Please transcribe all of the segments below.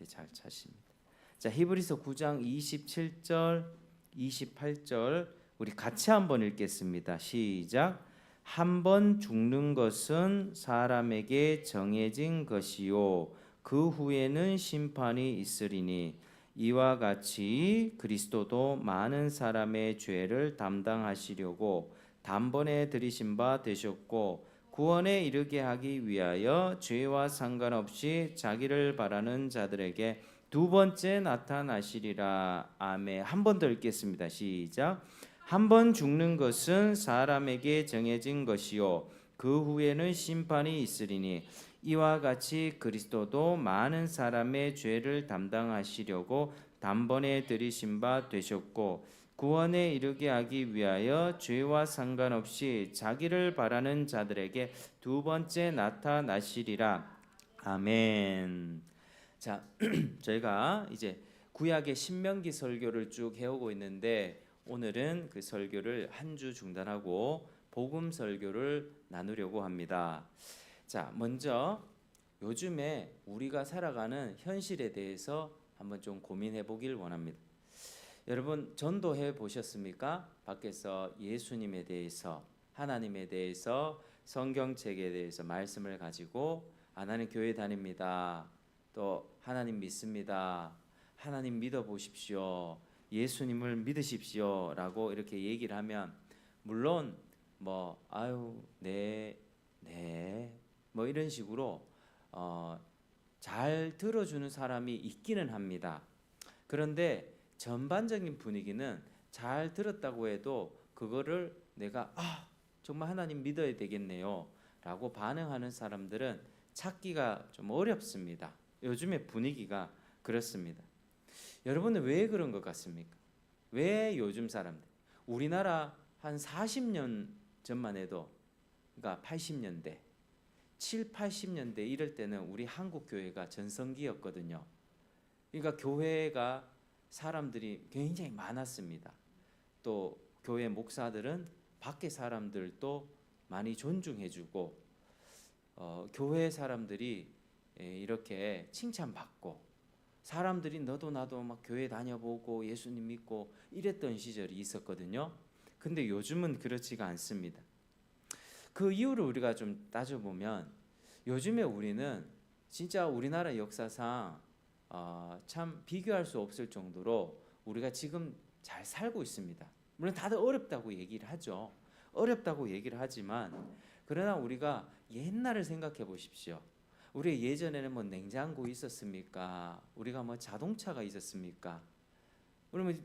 잘 차십니다. 자, 히브리서 9장 27절 28절 우리 같이 한번 읽겠습니다. 시작. 한 번 죽는 것은 사람에게 정해진 것이요 그 후에는 심판이 있으리니 이와 같이 그리스도도 많은 사람의 죄를 담당하시려고 단번에 들이신 바 되셨고 구원에 이르게 하기 위하여 죄와 상관없이 자기를 바라는 자들에게 두 번째 나타나시리라. 아멘. 한 번 더 읽겠습니다. 시작. 한 번 죽는 것은 사람에게 정해진 것이요 그 후에는 심판이 있으리니 이와 같이 그리스도도 많은 사람의 죄를 담당하시려고 단번에 들이신 바 되셨고 구원에 이르게 하기 위하여 죄와 상관없이 자기를 바라는 자들에게 두 번째 나타나시리라. 아멘. 자, 저희가 이제 구약의 신명기 설교를 쭉 해오고 있는데 오늘은 그 설교를 한 주 중단하고 복음 설교를 나누려고 합니다. 자, 먼저 요즘에 우리가 살아가는 현실에 대해서 한번 좀 고민해 보길 원합니다. 여러분 전도해 보셨습니까? 밖에서 예수님에 대해서, 하나님에 대해서, 성경책에 대해서 말씀을 가지고 나는 교회 다닙니다. 또 하나님 믿습니다. 하나님 믿어 보십시오. 예수님을 믿으십시오. 라고 이렇게 얘기를 하면 물론 뭐 아유 네 뭐 이런 식으로 잘 들어주는 사람이 있기는 합니다. 그런데 전반적인 분위기는 잘 들었다고 해도 그거를 내가 정말 하나님 믿어야 되겠네요 라고 반응하는 사람들은 찾기가 좀 어렵습니다. 요즘의 분위기가 그렇습니다. 여러분은 왜 그런 것 같습니까? 왜 요즘 사람들, 우리나라 한 40년 전만 해도, 그러니까 80년대 7, 80년대 이럴 때는 우리 한국 교회가 전성기였거든요. 그러니까 교회가 사람들이 굉장히 많았습니다. 또 교회 목사들은 밖에 사람들도 많이 존중해주고 교회 사람들이 이렇게 칭찬받고 사람들이 너도 나도 막 교회 다녀보고 예수님 믿고 이랬던 시절이 있었거든요. 근데 요즘은 그렇지가 않습니다. 그 이유를 우리가 좀 따져보면 요즘에 우리는 진짜 우리나라 역사상 참 비교할 수 없을 정도로 우리가 지금 잘 살고 있습니다. 물론 다들 어렵다고 얘기를 하죠. 어렵다고 얘기를 하지만 그러나 우리가 옛날을 생각해 보십시오. 우리 예전에는 뭐 냉장고 있었습니까? 우리가 뭐 자동차가 있었습니까? 그러면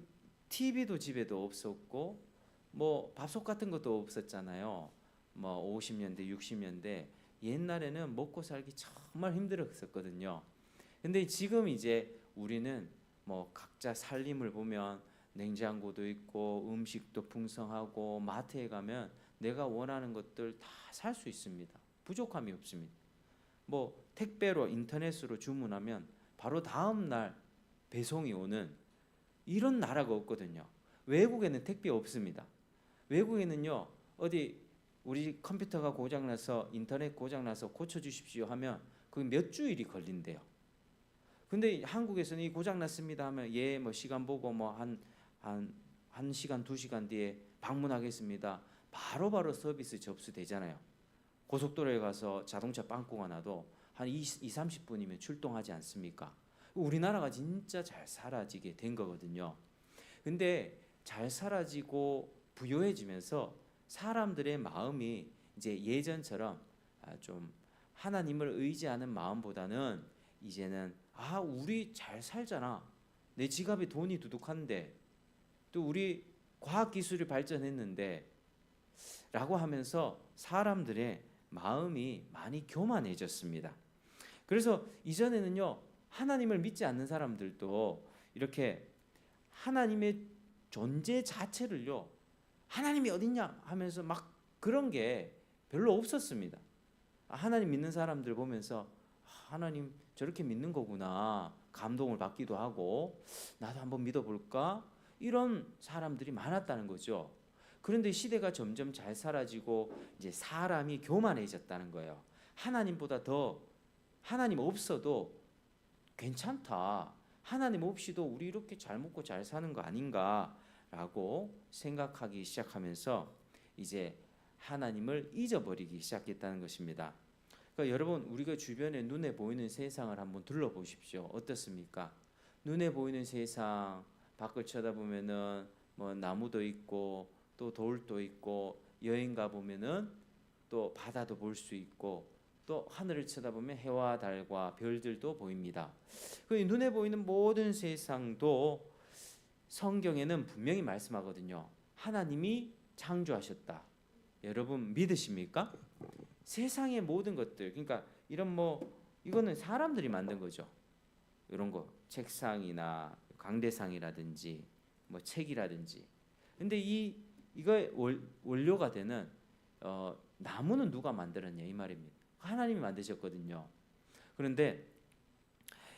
TV도 집에도 없었고 뭐 밥솥 같은 것도 없었잖아요. 뭐 50년대, 60년대 옛날에는 먹고 살기 정말 힘들었었거든요. 근데 지금 이제 우리는 뭐 각자 살림을 보면 냉장고도 있고 음식도 풍성하고 마트에 가면 내가 원하는 것들 다 살 수 있습니다. 부족함이 없습니다. 뭐 택배로 인터넷으로 주문하면 바로 다음 날 배송이 오는 이런 나라가 없거든요. 외국에는 택배 없습니다. 외국에는요 어디 우리 컴퓨터가 고장나서 인터넷 고장나서 고쳐주십시오 하면 그게 몇 주일이 걸린대요. 근데 한국에서는 이 고장났습니다 하면 뭐 시간 보고 뭐 한 시간 2시간 뒤에 방문하겠습니다. 바로바로 서비스 접수되잖아요. 고속도로에 가서 자동차 빵꾸가 나도 한 30분이면 출동하지 않습니까? 우리나라가 진짜 잘 사라지게 된 거거든요. 근데 잘 사라지고 부유해지면서 사람들의 마음이 이제 예전처럼 좀 하나님을 의지하는 마음보다는 이제는 우리 잘 살잖아. 내 지갑에 돈이 두둑한데 또 우리 과학기술이 발전했는데 라고 하면서 사람들의 마음이 많이 교만해졌습니다. 그래서 이전에는요 하나님을 믿지 않는 사람들도 이렇게 하나님의 존재 자체를요 하나님이 어딨냐 하면서 막 그런 게 별로 없었습니다. 하나님 믿는 사람들 보면서 하나님 저렇게 믿는 거구나 감동을 받기도 하고 나도 한번 믿어볼까 이런 사람들이 많았다는 거죠. 그런데 시대가 점점 잘 사라지고 이제 사람이 교만해졌다는 거예요. 하나님보다 더 하나님 없어도 괜찮다. 하나님 없이도 우리 이렇게 잘 먹고 잘 사는 거 아닌가라고 생각하기 시작하면서 이제 하나님을 잊어버리기 시작했다는 것입니다. 그러니까 여러분, 우리가 주변에 눈에 보이는 세상을 한번 둘러보십시오. 어떻습니까? 눈에 보이는 세상, 밖을 쳐다보면은 뭐 나무도 있고 또 돌도 있고, 여행 가 보면은 또 바다도 볼 수 있고, 또 하늘을 쳐다보면 해와 달과 별들도 보입니다. 그 눈에 보이는 모든 세상도 성경에는 분명히 말씀하거든요. 하나님이 창조하셨다. 여러분 믿으십니까? 세상의 모든 것들, 그러니까 이런 이거는 사람들이 만든 거죠. 이런 거 책상이나 강대상이라든지 뭐 책이라든지. 근데 이거의 원료가 되는 나무는 누가 만들었냐 이 말입니다. 하나님이 만드셨거든요. 그런데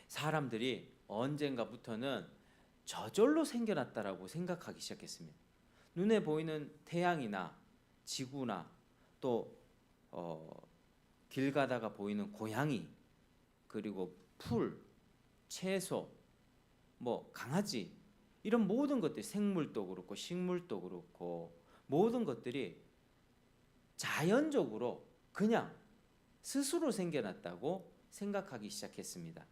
사람들이 언젠가부터는 저절로 생겨났다라고 생각하기 시작했습니다. 눈에 보이는 태양이나 지구나 또 길 가다가 보이는 고양이, 그리고 풀, 채소, 뭐 강아지, 이런 모든 것들, 생물도 그렇고 식물도 그렇고 모든 것들이 자연적으로 그냥 스스로 생겨났다고 생각하기 시작했습니다.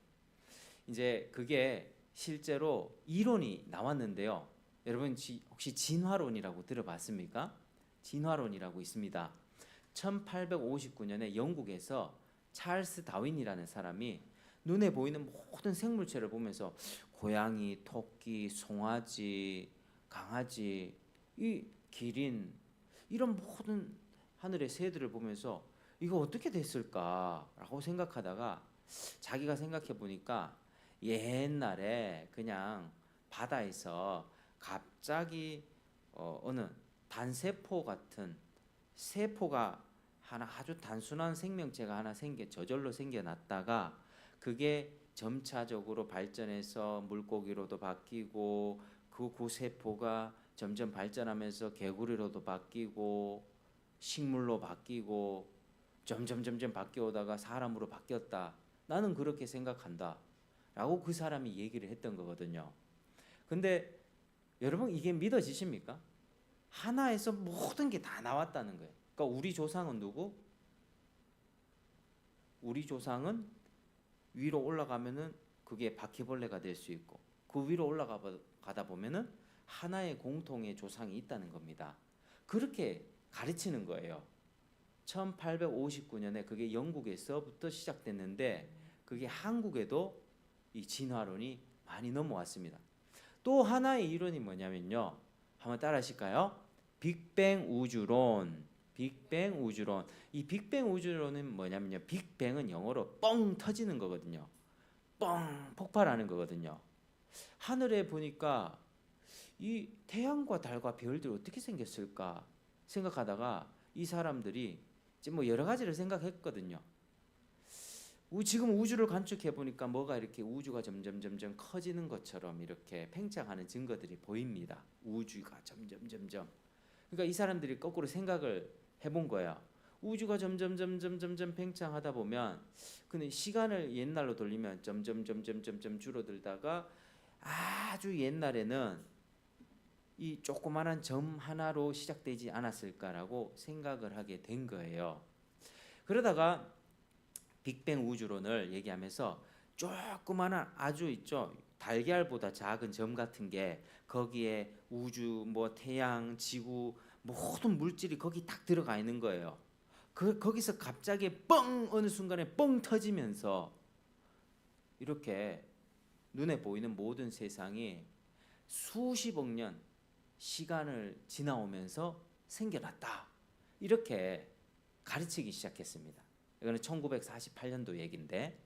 이제 그게 실제로 이론이 나왔는데요. 여러분 혹시 진화론이라고 들어봤습니까? 진화론이라고 있습니다. 1859년에 영국에서 찰스 다윈이라는 사람이 눈에 보이는 모든 생물체를 보면서 고양이, 토끼, 송아지, 강아지, 이 기린, 이런 모든 하늘의 새들을 보면서 이거 어떻게 됐을까라고 생각하다가 자기가 생각해 보니까 옛날에 그냥 바다에서 갑자기 어느 단세포 같은 세포가 하나, 아주 단순한 생명체가 하나 저절로 생겨났다가 그게 점차적으로 발전해서 물고기로도 바뀌고 그 세포가 점점 발전하면서 개구리로도 바뀌고 식물로 바뀌고 점점 바뀌어오다가 사람으로 바뀌었다. 나는 그렇게 생각한다. 라고 그 사람이 얘기를 했던 거거든요. 근데 여러분, 이게 믿어지십니까? 하나에서 모든 게 다 나왔다는 거예요. 그러니까 우리 조상은 누구? 우리 조상은 위로 올라가면은 그게 바퀴벌레가 될 수 있고, 그 위로 올라가다 보면은 하나의 공통의 조상이 있다는 겁니다. 그렇게 가르치는 거예요. 1859년에 그게 영국에서부터 시작됐는데 그게 한국에도 이 진화론이 많이 넘어왔습니다. 또 하나의 이론이 뭐냐면요. 한번 따라 하실까요? 빅뱅 우주론. 빅뱅 우주론. 이 빅뱅 우주론은 뭐냐면요. 빅뱅은 영어로 뻥 터지는 거거든요. 뻥 폭발하는 거거든요. 하늘에 보니까 이 태양과 달과 별들이 어떻게 생겼을까 생각하다가 이 사람들이 뭐 여러 가지를 생각했거든요. 지금 우주를 관측해 보니까 뭐가 이렇게 우주가 점점 커지는 것처럼 이렇게 팽창하는 증거들이 보입니다. 우주가 점점. 그러니까 이 사람들이 거꾸로 생각을 해본 거예요. 우주가 점점 팽창하다 보면, 근데 시간을 옛날로 돌리면 점점 줄어들다가 아주 옛날에는 이 조그만한 점 하나로 시작되지 않았을까라고 생각을 하게 된 거예요. 그러다가 빅뱅 우주론을 얘기하면서 조그만한 아주 있죠. 달걀보다 작은 점 같은 게 거기에 우주, 뭐 태양, 지구 모든 물질이 거기 딱 들어가 있는 거예요. 거기서 갑자기 뻥 어느 순간에 뻥 터지면서 이렇게 눈에 보이는 모든 세상이 수십억 년 시간을 지나오면서 생겨났다. 이렇게 가르치기 시작했습니다. 이거는 1948년도 얘기인데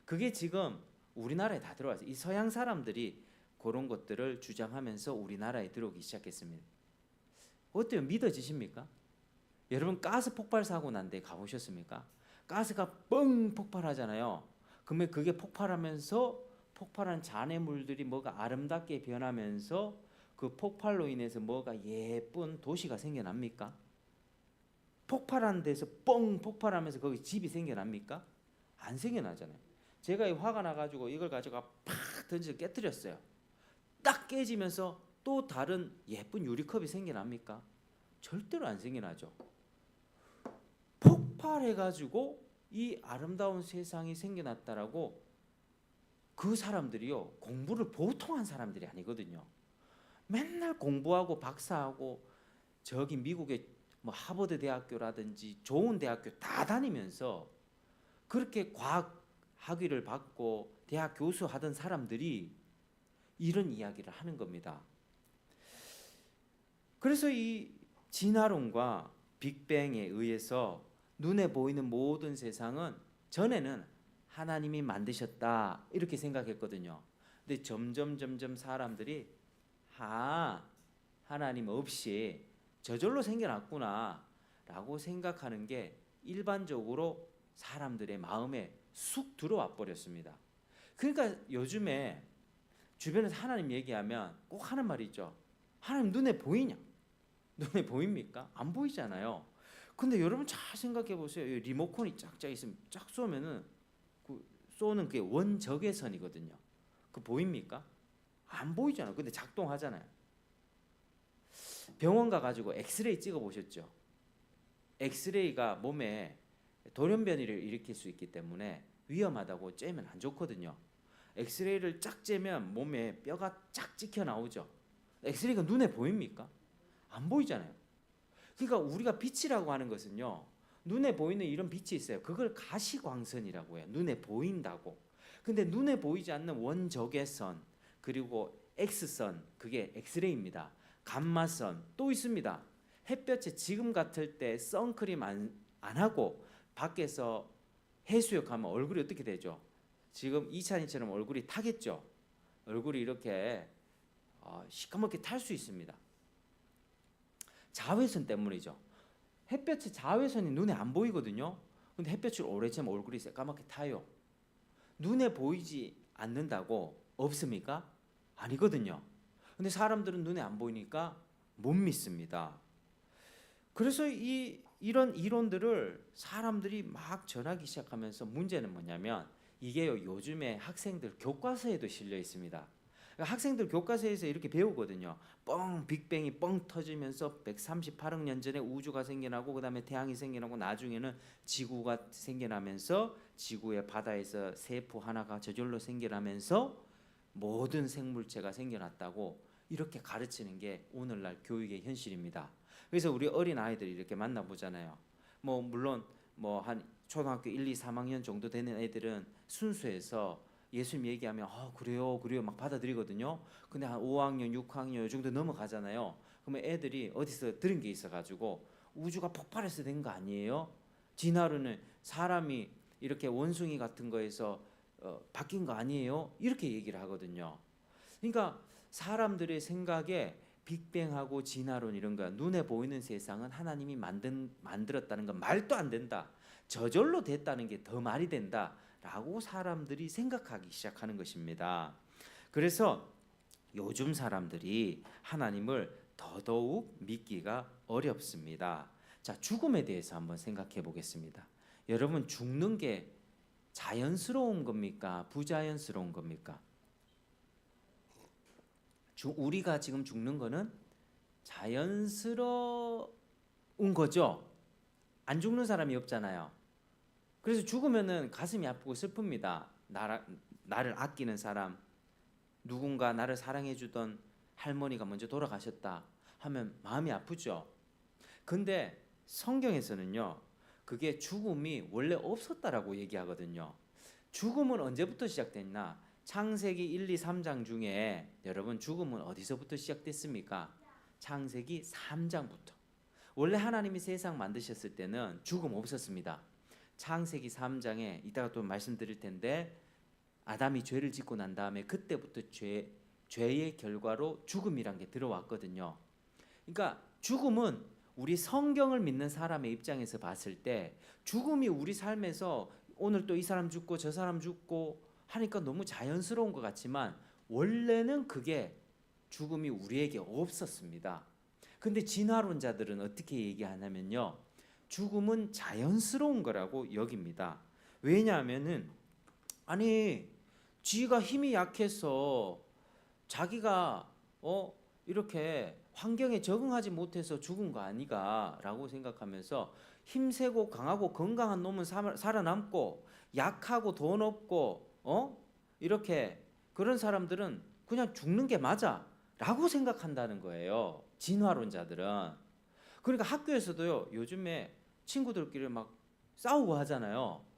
그게 지금 우리나라에 다 들어와서 이 서양 사람들이 그런 것들을 주장하면서 우리나라에 들어오기 시작했습니다. 어때요? 믿어지십니까? 여러분, 가스 폭발 사고 난 데 가보셨습니까? 가스가 뻥 폭발하잖아요. 그러면 그게 폭발하면서 폭발한 잔해물들이 뭐가 아름답게 변하면서 그 폭발로 인해서 뭐가 예쁜 도시가 생겨납니까? 폭발한 데서 뻥 폭발하면서 거기 집이 생겨납니까? 안 생겨나잖아요. 제가 이 화가 나가지고 이걸 가져가 팍 던져 깨뜨렸어요. 딱 깨지면서 또 다른 예쁜 유리컵이 생겨납니까? 절대로 안 생겨나죠. 폭발해가지고 이 아름다운 세상이 생겨났다라고 그 사람들이요, 공부를 보통 한 사람들이 아니거든요. 맨날 공부하고 박사하고 저기 미국의 뭐 하버드 대학교라든지 좋은 대학교 다 다니면서 그렇게 과학 학위를 받고 대학 교수 하던 사람들이 이런 이야기를 하는 겁니다. 그래서 이 진화론과 빅뱅에 의해서 눈에 보이는 모든 세상은 전에는 하나님이 만드셨다 이렇게 생각했거든요. 근데 점점 사람들이 하나님 없이 저절로 생겨났구나 라고 생각하는 게 일반적으로 사람들의 마음에 쑥 들어와 버렸습니다. 그러니까 요즘에 주변에서 하나님 얘기하면 꼭 하는 말이 있죠. 하나님 눈에 보이냐? 눈에 보입니까? 안 보이잖아요. 근데 여러분 잘 생각해 보세요. 리모컨이 쫙 있으면 쫙 쏘면은 그 쏘는 게 원적외선이거든요. 그 보입니까? 안 보이잖아요. 근데 작동하잖아요. 병원 가가지고 엑스레이 찍어 보셨죠? 엑스레이가 몸에 돌연변이를 일으킬 수 있기 때문에 위험하다고 쬐면 안 좋거든요. 엑스레이를 쫙 쬐면 몸에 뼈가 쫙 찍혀 나오죠. 엑스레이가 눈에 보입니까? 안 보이잖아요. 그러니까 우리가 빛이라고 하는 것은요, 눈에 보이는 이런 빛이 있어요. 그걸 가시광선이라고 해요. 눈에 보인다고. 근데 눈에 보이지 않는 원적외선, 그리고 X선, 그게 엑스레이입니다. 감마선 또 있습니다. 햇볕에 지금 같을 때 선크림 안 하고 밖에서 해수욕 하면 얼굴이 어떻게 되죠? 지금 이찬이처럼 얼굴이 타겠죠. 얼굴이 이렇게 시커멓게 탈 수 있습니다. 자외선 때문이죠. 햇볕의 자외선이 눈에 안 보이거든요. 근데 햇볕을 오래 쬐면 얼굴이 새까맣게 타요. 눈에 보이지 않는다고 없습니까? 아니거든요. 근데 사람들은 눈에 안 보이니까 못 믿습니다. 그래서 이런 이론들을 사람들이 막 전하기 시작하면서 문제는 뭐냐면 이게요, 요즘에 학생들 교과서에도 실려 있습니다. 그러니까 학생들 교과서에서 이렇게 배우거든요. 빅뱅이 뻥 터지면서 138억 년 전에 우주가 생겨나고 그다음에 태양이 생겨나고 나중에는 지구가 생겨나면서 지구의 바다에서 세포 하나가 저절로 생겨나면서 모든 생물체가 생겨났다고 이렇게 가르치는 게 오늘날 교육의 현실입니다. 그래서 우리 어린 아이들이 이렇게 만나보잖아요. 뭐 물론 뭐 한 초등학교 1, 2, 3학년 정도 되는 애들은 순수해서 예수님 얘기하면 그래요 막 받아들이거든요. 근데 한 5학년, 6학년 이 정도 넘어가잖아요. 그러면 애들이 어디서 들은 게 있어가지고 우주가 폭발해서 된 거 아니에요? 진화론은 사람이 이렇게 원숭이 같은 거에서 바뀐 거 아니에요? 이렇게 얘기를 하거든요. 그러니까 사람들의 생각에 빅뱅하고 진화론 이런 거 눈에 보이는 세상은 하나님이 만들었다는 건 말도 안 된다. 저절로 됐다는 게 더 말이 된다. 라고 사람들이 생각하기 시작하는 것입니다. 그래서 요즘 사람들이 하나님을 더더욱 믿기가 어렵습니다. 자, 죽음에 대해서 한번 생각해 보겠습니다. 여러분, 죽는 게 자연스러운 겁니까? 부자연스러운 겁니까? 우리가 지금 죽는 거는 자연스러운 거죠. 안 죽는 사람이 없잖아요. 그래서 죽으면은 가슴이 아프고 슬픕니다. 나를 아끼는 사람, 누군가 나를 사랑해주던 할머니가 먼저 돌아가셨다 하면 마음이 아프죠. 근데 성경에서는요, 그게 죽음이 원래 없었다라고 얘기하거든요. 죽음은 언제부터 시작됐나? 창세기 1, 2, 3장 중에 여러분 죽음은 어디서부터 시작됐습니까? 창세기 3장부터. 원래 하나님이 세상 만드셨을 때는 죽음 없었습니다. 창세기 3장에 이따가 또 말씀드릴 텐데 아담이 죄를 짓고 난 다음에 그때부터 죄의 결과로 죽음이란 게 들어왔거든요. 그러니까 죽음은 우리 성경을 믿는 사람의 입장에서 봤을 때 죽음이 우리 삶에서 오늘 또 이 사람 죽고 저 사람 죽고 하니까 너무 자연스러운 것 같지만 원래는 그게 죽음이 우리에게 없었습니다. 근데 진화론자들은 어떻게 얘기하냐면요, 죽음은 자연스러운 거라고 여깁니다. 왜냐하면은 아니, 쥐가 힘이 약해서 자기가 이렇게 환경에 적응하지 못해서 죽은 거 아니가라고 생각하면서 힘세고 강하고 건강한 놈은 살아남고 약하고 돈 없고 이렇게 그런 사람들은 그냥 죽는 게 맞아라고 생각한다는 거예요. 진화론자들은. 그러니까 학교에서도요, 요즘에 친구들끼리 막 싸우고 하잖아요.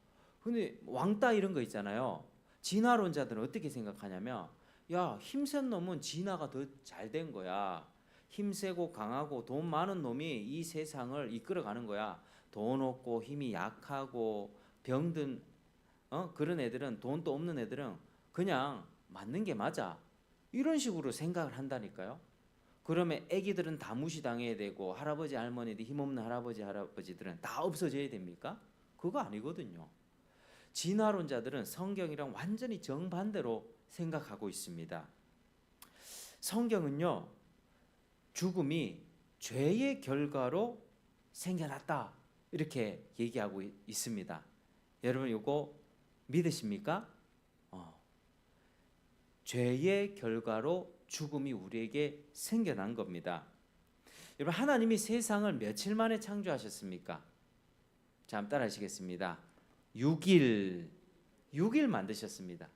근데 왕따 이런 거 있잖아요. 진화론자들은 어떻게 생각하냐면, 야, 힘센 놈은 진화가 더 잘 된 거야. 힘세고 강하고 돈 많은 놈이 이 세상을 이끌어가는 거야. 돈 없고 힘이 약하고 병든 그런 애들은, 돈도 없는 애들은 그냥 맞는 게 맞아. 이런 식으로 생각을 한다니까요. 그러면 애기들은 다 무시당해야 되고 할아버지 할머니들, 힘없는 할아버지 할아버지들은 다 없어져야 됩니까? 그거 아니거든요. 진화론자들은 성경이랑 완전히 정반대로 생각하고 있습니다. 성경은요, 죽음이 죄의 결과로 생겨났다 이렇게 얘기하고 있습니다. 여러분 이거 믿으십니까? 죄의 결과로 죽음이 우리에게 생겨난 겁니다. 여러분, 하나님이 세상을 며칠 만에 창조하셨습니까? 자, 한번 따라 하시겠습니다. 6일 만드셨습니다.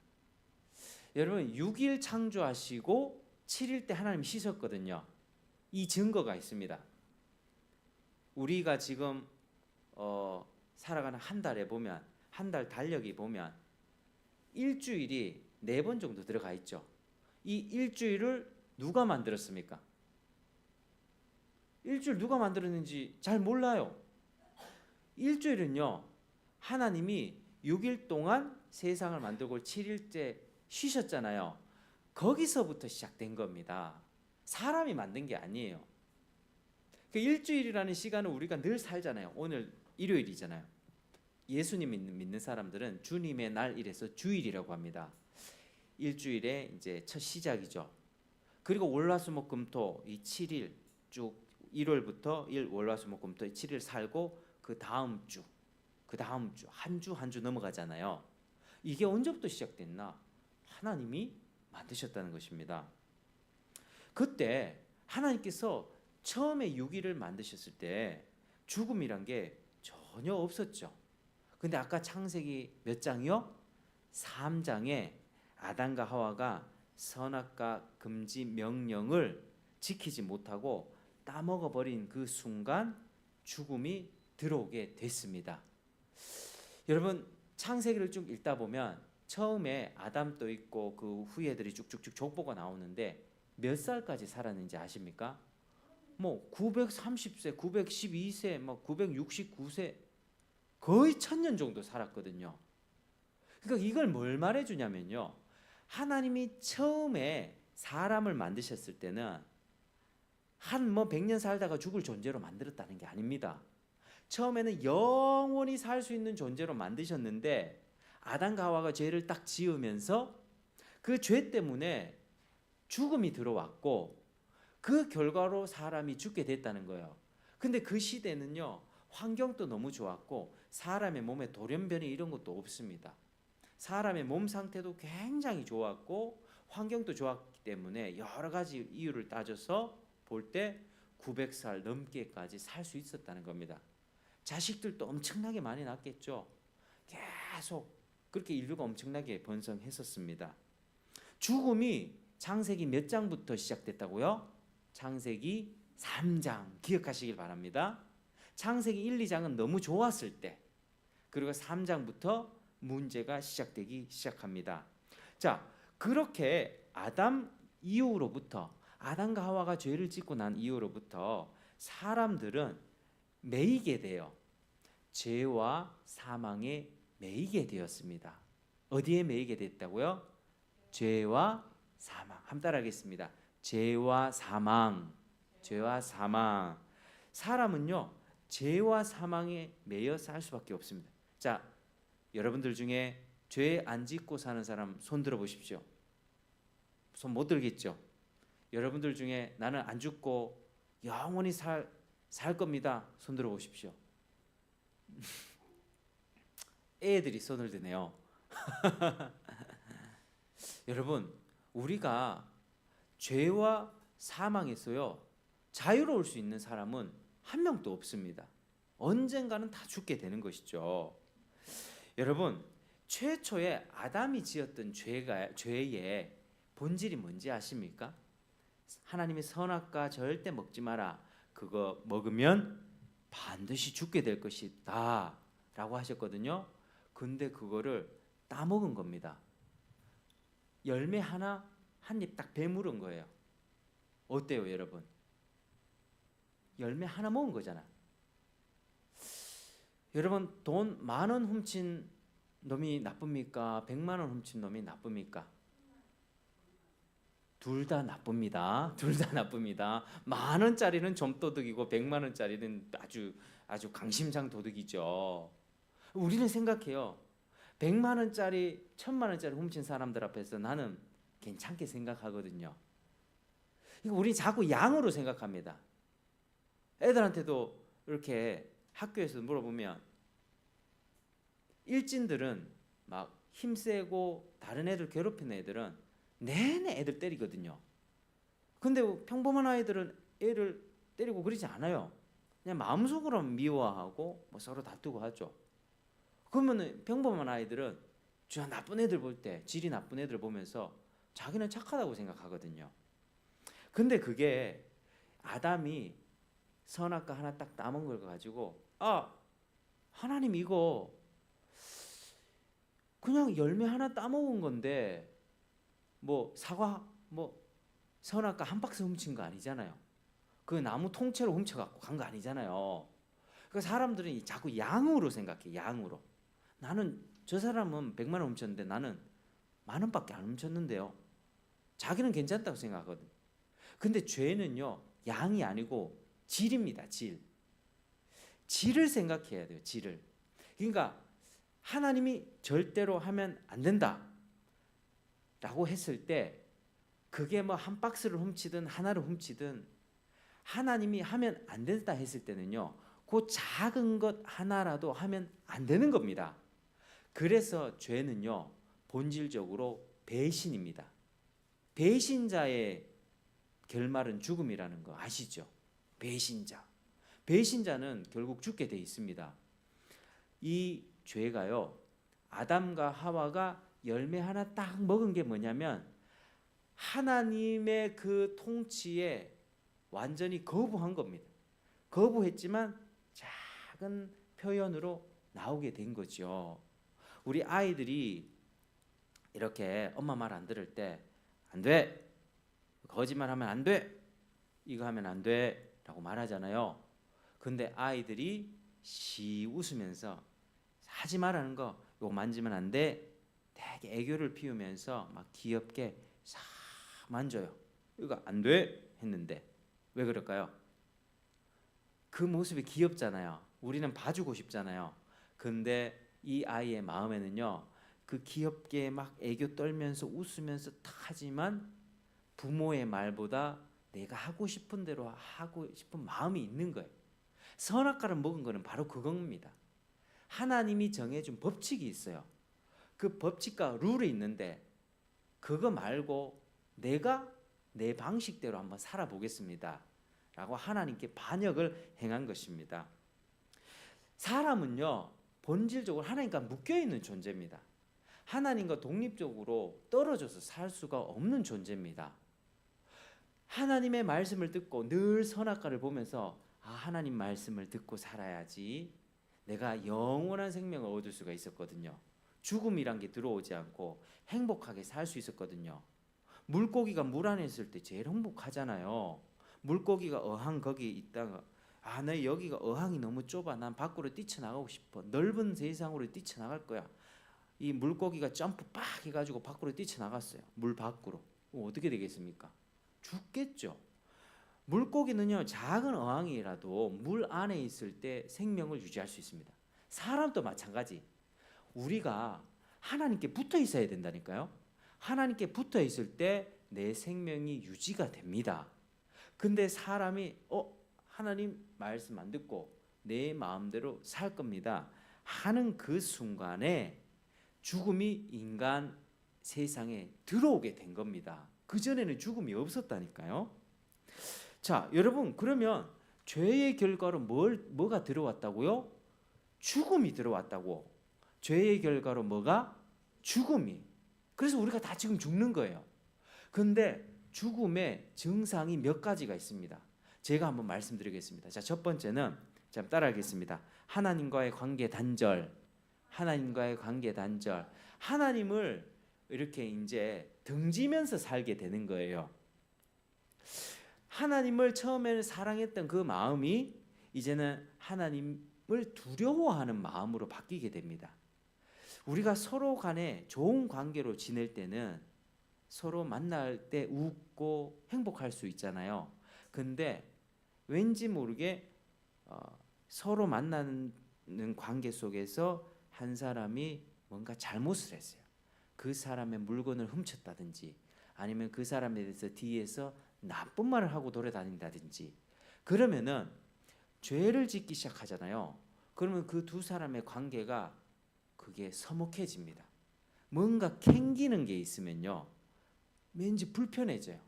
여러분, 6일 창조하시고 7일 때 하나님 쉬셨거든요. 이 증거가 있습니다. 우리가 지금 살아가는 한 달에 보면, 한 달 달력이 보면 일주일이 4번 정도 들어가 있죠. 이 일주일을 누가 만들었습니까? 일주일 누가 만들었는지 잘 몰라요. 일주일은요, 하나님이 6일 동안 세상을 만들고 7일째 쉬셨잖아요. 거기서부터 시작된 겁니다. 사람이 만든 게 아니에요. 그 일주일이라는 시간은 우리가 늘 살잖아요. 오늘 일요일이잖아요. 예수님 믿는 사람들은 주님의 날 이래서 주일이라고 합니다. 일주일의 이제 첫 시작이죠. 그리고 월화수목금토 이 7일 쭉 1월부터 월화수목금토 7일 살고 그 다음 주 한 주 넘어가잖아요. 이게 언제부터 시작됐나? 하나님이 만드셨다는 것입니다. 그때 하나님께서 처음에 6일을 만드셨을 때 죽음이란 게 전혀 없었죠. 근데 아까 창세기 몇 장이요? 3장에 아담과 하와가 선악과 금지 명령을 지키지 못하고 따먹어버린 그 순간 죽음이 들어오게 됐습니다. 여러분, 창세기를 쭉 읽다 보면 처음에 아담도 있고 그 후예들이 쭉쭉쭉 족보가 나오는데 몇 살까지 살았는지 아십니까? 뭐 930세, 912세, 뭐 969세, 거의 1000년 정도 살았거든요. 그러니까 이걸 뭘 말해주냐면요, 하나님이 처음에 사람을 만드셨을 때는 한 100년 살다가 죽을 존재로 만들었다는 게 아닙니다. 처음에는 영원히 살 수 있는 존재로 만드셨는데 아담과 하와가 죄를 딱 지으면서 그 죄 때문에 죽음이 들어왔고 그 결과로 사람이 죽게 됐다는 거예요. 근데 그 시대는요, 환경도 너무 좋았고 사람의 몸에 돌연변이 이런 것도 없습니다. 사람의 몸 상태도 굉장히 좋았고 환경도 좋았기 때문에 여러 가지 이유를 따져서 볼 때 900살 넘게까지 살 수 있었다는 겁니다. 자식들도 엄청나게 많이 낳겠죠. 계속 그렇게 인류가 엄청나게 번성했었습니다. 죽음이 창세기 몇 장부터 시작됐다고요? 창세기 3장 기억하시길 바랍니다. 창세기 1, 2장은 너무 좋았을 때, 그리고 3장부터 문제가 시작되기 시작합니다. 자, 그렇게 아담 이후로부터, 아담과 하와가 죄를 짓고 난 이후로부터 사람들은 매이게 돼요. 죄와 사망에 매이게 되었습니다. 어디에 매이게 됐다고요? 죄와 사망. 한번 따라하겠습니다. 죄와 사망. 죄와 사망. 사람은요, 죄와 사망에 매여 살 수밖에 없습니다. 자, 여러분들 중에 죄 안 짓고 사는 사람 손 들어 보십시오. 손 못 들겠죠? 여러분들 중에 나는 안 죽고 영원히 살 겁니다. 손 들어 보십시오. 애들이 손을 드네요. 여러분, 우리가 죄와 사망에서요 자유로울 수 있는 사람은 한 명도 없습니다. 언젠가는 다 죽게 되는 것이죠. 여러분, 최초에 아담이 지었던 죄의 본질이 뭔지 아십니까? 하나님이 선악과 절대 먹지 마라, 그거 먹으면 반드시 죽게 될 것이다 라고 하셨거든요. 근데 그거를 따먹은 겁니다. 열매 하나 한 입 딱 베무른 거예요. 어때요 여러분? 열매 하나 먹은 거잖아. 여러분, 돈 10,000원 훔친 놈이 나쁩니까? 100만 원 훔친 놈이 나쁩니까? 둘 다 나쁩니다. 둘 다 나쁩니다. 10,000원짜리는 좀 도둑이고 100만 원짜리는 아주 강심장 도둑이죠. 우리는 생각해요. 100만 원짜리, 1,000만 원짜리 훔친 사람들 앞에서 나는 괜찮게 생각하거든요. 이거 우리 자꾸 양으로 생각합니다. 애들한테도 이렇게 학교에서 물어보면 일진들은 막 힘세고 다른 애들 괴롭히는 애들은 내내 애들 때리거든요. 근데 평범한 아이들은 애를 때리고 그러지 않아요. 그냥 마음속으로 미워하고 뭐 서로 다투고 하죠. 그러면 평범한 아이들은 저 나쁜 애들 볼 때, 질이 나쁜 애들 보면서 자기는 착하다고 생각하거든요. 근데 그게 아담이 선악과 하나 딱 남은 걸 가지고, 하나님 이거 그냥 열매 하나 따먹은 건데 뭐 사과 뭐 선악과 한 박스 훔친 거 아니잖아요. 그 나무 통째로 훔쳐갖고 간 거 아니잖아요. 그 사람들은 자꾸 양으로 생각해. 양으로. 나는 저 사람은 100만 원 훔쳤는데 나는 10,000원밖에 안 훔쳤는데요. 자기는 괜찮다고 생각하거든. 근데 죄는요 양이 아니고 질입니다. 질을 생각해야 돼요. 질을. 그러니까 하나님이 절대로 하면 안 된다 라고 했을 때, 그게 뭐 한 박스를 훔치든 하나를 훔치든 하나님이 하면 안 된다 했을 때는요 그 작은 것 하나라도 하면 안 되는 겁니다. 그래서 죄는요 본질적으로 배신입니다. 배신자의 결말은 죽음이라는 거 아시죠? 배신자는 결국 죽게 돼 있습니다. 이 죄가요 아담과 하와가 열매 하나 딱 먹은 게 뭐냐면 하나님의 그 통치에 완전히 거부한 겁니다. 거부했지만 작은 표현으로 나오게 된 거죠. 우리 아이들이 이렇게 엄마 말 안 들을 때 안 돼, 거짓말하면 안 돼, 이거 하면 안 돼 라고 말하잖아요. 근데 아이들이 시 웃으면서 하지 말라는 거, 이거 만지면 안 돼, 되게 애교를 피우면서 막 귀엽게 싹 만져요. 이거 안 돼 했는데 왜 그럴까요? 그 모습이 귀엽잖아요. 우리는 봐주고 싶잖아요. 근데 이 아이의 마음에는요 그 귀엽게 막 애교 떨면서 웃으면서 딱 하지만 부모의 말보다 내가 하고 싶은 대로 하고 싶은 마음이 있는 거예요. 선악과를 먹은 거는 바로 그겁니다. 하나님이 정해준 법칙이 있어요. 그 법칙과 룰이 있는데 그거 말고 내가 내 방식대로 한번 살아보겠습니다 라고 하나님께 반역을 행한 것입니다. 사람은요 본질적으로 하나님과 묶여있는 존재입니다. 하나님과 독립적으로 떨어져서 살 수가 없는 존재입니다. 하나님의 말씀을 듣고 늘 선악과를 보면서 하나님 말씀을 듣고 살아야지 내가 영원한 생명을 얻을 수가 있었거든요. 죽음이란 게 들어오지 않고 행복하게 살 수 있었거든요. 물고기가 물 안에 있을 때 제일 행복하잖아요. 물고기가 어항 거기 있다가 나 여기가 어항이 너무 좁아, 난 밖으로 뛰쳐나가고 싶어, 넓은 세상으로 뛰쳐나갈 거야. 이 물고기가 점프 빡 해가지고 밖으로 뛰쳐나갔어요. 물 밖으로. 어떻게 되겠습니까? 죽겠죠. 물고기는요 작은 어항이라도 물 안에 있을 때 생명을 유지할 수 있습니다. 사람도 마찬가지. 우리가 하나님께 붙어 있어야 된다니까요. 하나님께 붙어 있을 때 내 생명이 유지가 됩니다. 근데 사람이 하나님 말씀 안 듣고 내 마음대로 살 겁니다 하는 그 순간에 죽음이 인간 세상에 들어오게 된 겁니다. 그전에는 죽음이 없었다니까요. 자, 여러분, 그러면 죄의 결과로 뭐가 들어왔다고요? 죽음이 들어왔다고. 죄의 결과로 뭐가? 죽음이. 그래서 우리가 다 지금 죽는 거예요. 근데 죽음의 증상이 몇 가지가 있습니다. 제가 한번 말씀드리겠습니다. 자, 첫 번째는, 자, 따라하겠습니다. 하나님과의 관계 단절. 하나님과의 관계 단절. 하나님을 이렇게 이제 등지면서 살게 되는 거예요. 하나님을 처음에는 사랑했던 그 마음이 이제는 하나님을 두려워하는 마음으로 바뀌게 됩니다. 우리가 서로 간에 좋은 관계로 지낼 때는 서로 만날 때 웃고 행복할 수 있잖아요. 근데 왠지 모르게 서로 만나는 관계 속에서 한 사람이 뭔가 잘못을 했어요. 그 사람의 물건을 훔쳤다든지 아니면 그 사람에 대해서 뒤에서 나쁜 말을 하고 돌아다닌다든지 그러면은 죄를 짓기 시작하잖아요. 그러면 그 두 사람의 관계가 그게 서먹해집니다. 뭔가 캥기는 게 있으면요, 왠지 불편해져요.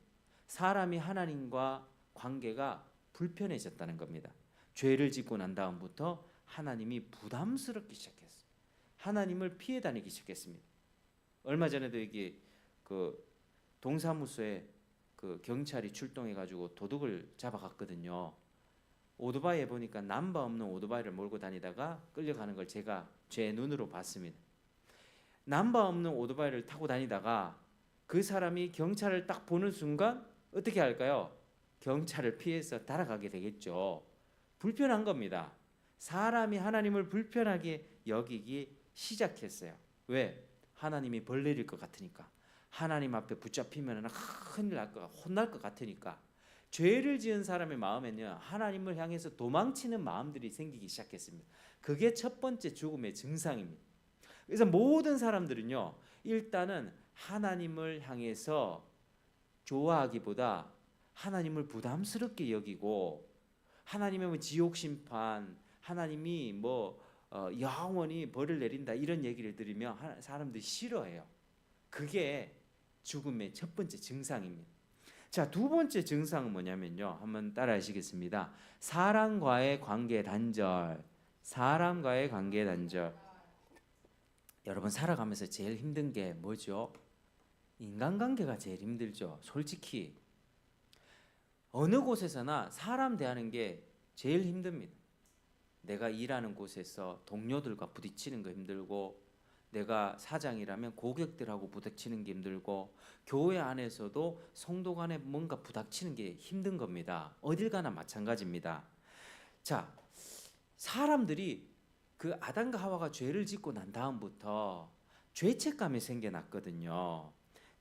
사람이 하나님과 관계가 불편해졌다는 겁니다. 죄를 짓고 난 다음부터 하나님이 부담스럽기 시작했어요. 하나님을 피해 다니기 시작했습니다. 얼마 전에도 여기 그 동사무소에 그 경찰이 출동해 가지고 도둑을 잡아갔거든요. 오토바이에 보니까 남바 없는 오토바이를 몰고 다니다가 끌려가는 걸 제가 제 눈으로 봤습니다. 남바 없는 오토바이를 타고 다니다가 그 사람이 경찰을 딱 보는 순간 어떻게 할까요? 경찰을 피해서 따라가게 되겠죠. 불편한 겁니다. 사람이 하나님을 불편하게 여기기 시작했어요. 왜? 하나님이 벌 내릴 것 같으니까. 하나님 앞에 붙잡히면 큰일 날 것, 혼날 것 같으니까. 죄를 지은 사람의 마음에는 하나님을 향해서 도망치는 마음들이 생기기 시작했습니다. 그게 첫 번째 죽음의 증상입니다. 그래서 모든 사람들은요, 일단은 하나님을 향해서 좋아하기보다 하나님을 부담스럽게 여기고, 하나님의 뭐 지옥 심판, 하나님이 뭐 영원히 벌을 내린다 이런 얘기를 들으면 사람들이 싫어해요. 그게 죽음의 첫 번째 증상입니다. 자, 두 번째 증상은 뭐냐면요, 한번 따라하시겠습니다. 사람과의 관계 단절. 사람과의 관계 단절. 여러분, 살아가면서 제일 힘든 게 뭐죠? 인간관계가 제일 힘들죠. 솔직히 어느 곳에서나 사람 대하는 게 제일 힘듭니다. 내가 일하는 곳에서 동료들과 부딪히는 거 힘들고, 내가 사장이라면 고객들하고 부닥치는 게 힘들고, 교회 안에서도 성도 간에 뭔가 부닥치는 게 힘든 겁니다. 어딜 가나 마찬가지입니다. 자, 사람들이 그 아담과 하와가 죄를 짓고 난 다음부터 죄책감이 생겨났거든요.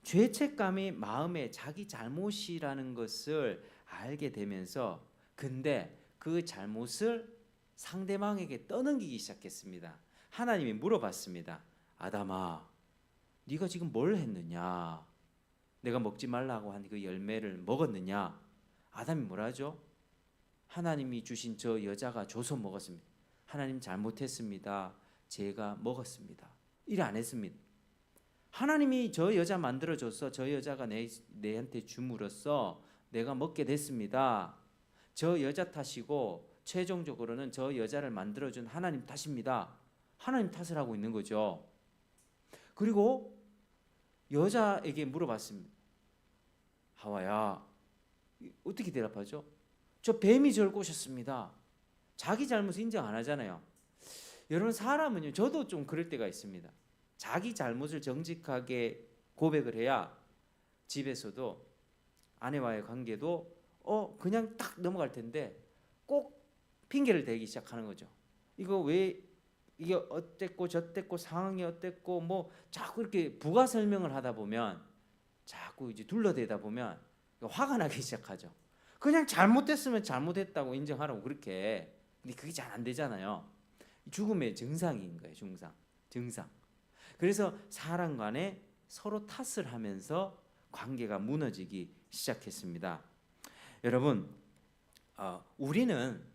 죄책감이 마음에 자기 잘못이라는 것을 알게 되면서, 근데 그 잘못을 상대방에게 떠넘기기 시작했습니다. 하나님이 물어봤습니다. 아담아, 네가 지금 뭘 했느냐? 내가 먹지 말라고 한 그 열매를 먹었느냐? 아담이 뭐라죠? 하나님이 주신 저 여자가 줘서 먹었습니다. 하나님 잘못했습니다. 제가 먹었습니다. 이래 안 했습니다. 하나님이 저 여자 만들어줘서 저 여자가 내한테 줌으로써 내가 먹게 됐습니다. 저 여자 탓이고 최종적으로는 저 여자를 만들어준 하나님 탓입니다. 하나님 탓을 하고 있는 거죠. 그리고 여자에게 물어봤습니다. 하와야, 어떻게 대답하죠? 저 뱀이 저를 꼬셨습니다. 자기 잘못을 인정 안 하잖아요. 여러분, 사람은요, 저도 좀 그럴 때가 있습니다. 자기 잘못을 정직하게 고백을 해야 집에서도 아내와의 관계도 그냥 딱 넘어갈 텐데 꼭 핑계를 대기 시작하는 거죠. 이거 왜 이게 어땠고 저땠고 상황이 어땠고 뭐 자꾸 이렇게 부가 설명을 하다 보면, 자꾸 이제 둘러대다 보면 화가 나기 시작하죠. 그냥 잘못됐으면 잘못했다고 인정하라고 그렇게. 근데 그게 잘 안 되잖아요. 죽음의 증상인 거예요. 증상. 그래서 사람 간에 서로 탓을 하면서 관계가 무너지기 시작했습니다. 여러분, 우리는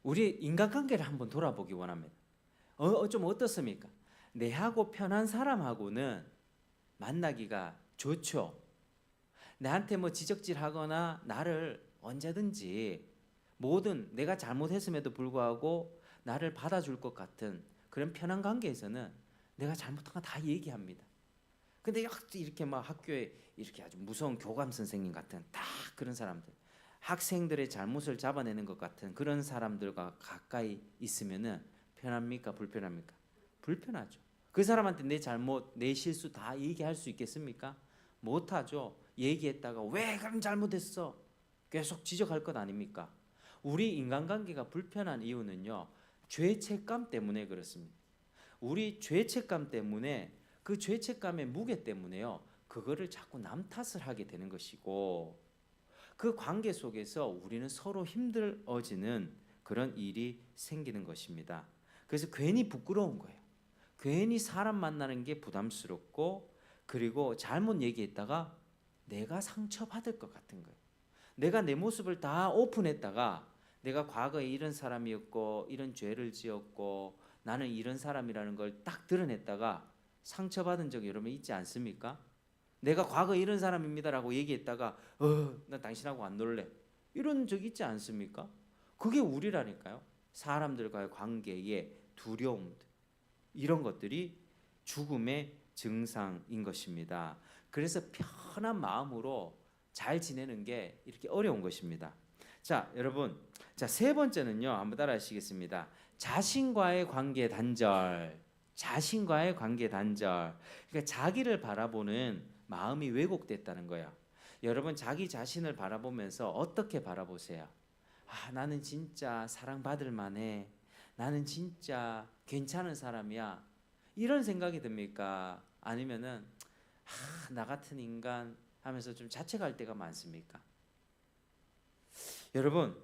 우리 인간관계를 한번 돌아보기 원합니다. 좀 어떻습니까? 내하고 편한 사람하고는 만나기가 좋죠. 나한테 뭐 지적질하거나 나를 언제든지 뭐든 내가 잘못했음에도 불구하고 나를 받아줄 것 같은 그런 편한 관계에서는 내가 잘못한 거 다 얘기합니다. 근데 이렇게 막 학교에 이렇게 아주 무서운 교감 선생님 같은 딱 그런 사람들, 학생들의 잘못을 잡아내는 것 같은 그런 사람들과 가까이 있으면은 편합니까? 불편합니까? 불편하죠. 그 사람한테 내 잘못, 내 실수 다 얘기할 수 있겠습니까? 못하죠. 얘기했다가 왜 그럼 잘못했어? 계속 지적할 것 아닙니까? 우리 인간관계가 불편한 이유는요, 죄책감 때문에 그렇습니다. 우리 죄책감 때문에 그 죄책감의 무게 때문에요, 그거를 자꾸 남 탓을 하게 되는 것이고, 그 관계 속에서 우리는 서로 힘들어지는 그런 일이 생기는 것입니다. 그래서 괜히 부끄러운 거예요. 괜히 사람 만나는 게 부담스럽고, 그리고 잘못 얘기했다가 내가 상처받을 것 같은 거예요. 내가 내 모습을 다 오픈했다가 내가 과거에 이런 사람이었고 이런 죄를 지었고 나는 이런 사람이라는 걸 딱 드러냈다가 상처받은 적이 여러분 있지 않습니까? 내가 과거에 이런 사람입니다라고 얘기했다가 나 당신하고 안 놀래 이런 적 있지 않습니까? 그게 우리라니까요. 사람들과의 관계의 두려움들, 이런 것들이 죽음의 증상인 것입니다. 그래서 편한 마음으로 잘 지내는 게 이렇게 어려운 것입니다. 자, 여러분, 자, 세 번째는요, 한번 따라 하시겠습니다. 자신과의 관계 단절. 자신과의 관계 단절. 그러니까 자기를 바라보는 마음이 왜곡됐다는 거예요. 여러분, 자기 자신을 바라보면서 어떻게 바라보세요? 아, 나는 진짜 사랑받을 만해. 나는 진짜 괜찮은 사람이야. 이런 생각이 듭니까? 아니면은 나 같은 인간 하면서 좀 자책할 때가 많습니까? 여러분,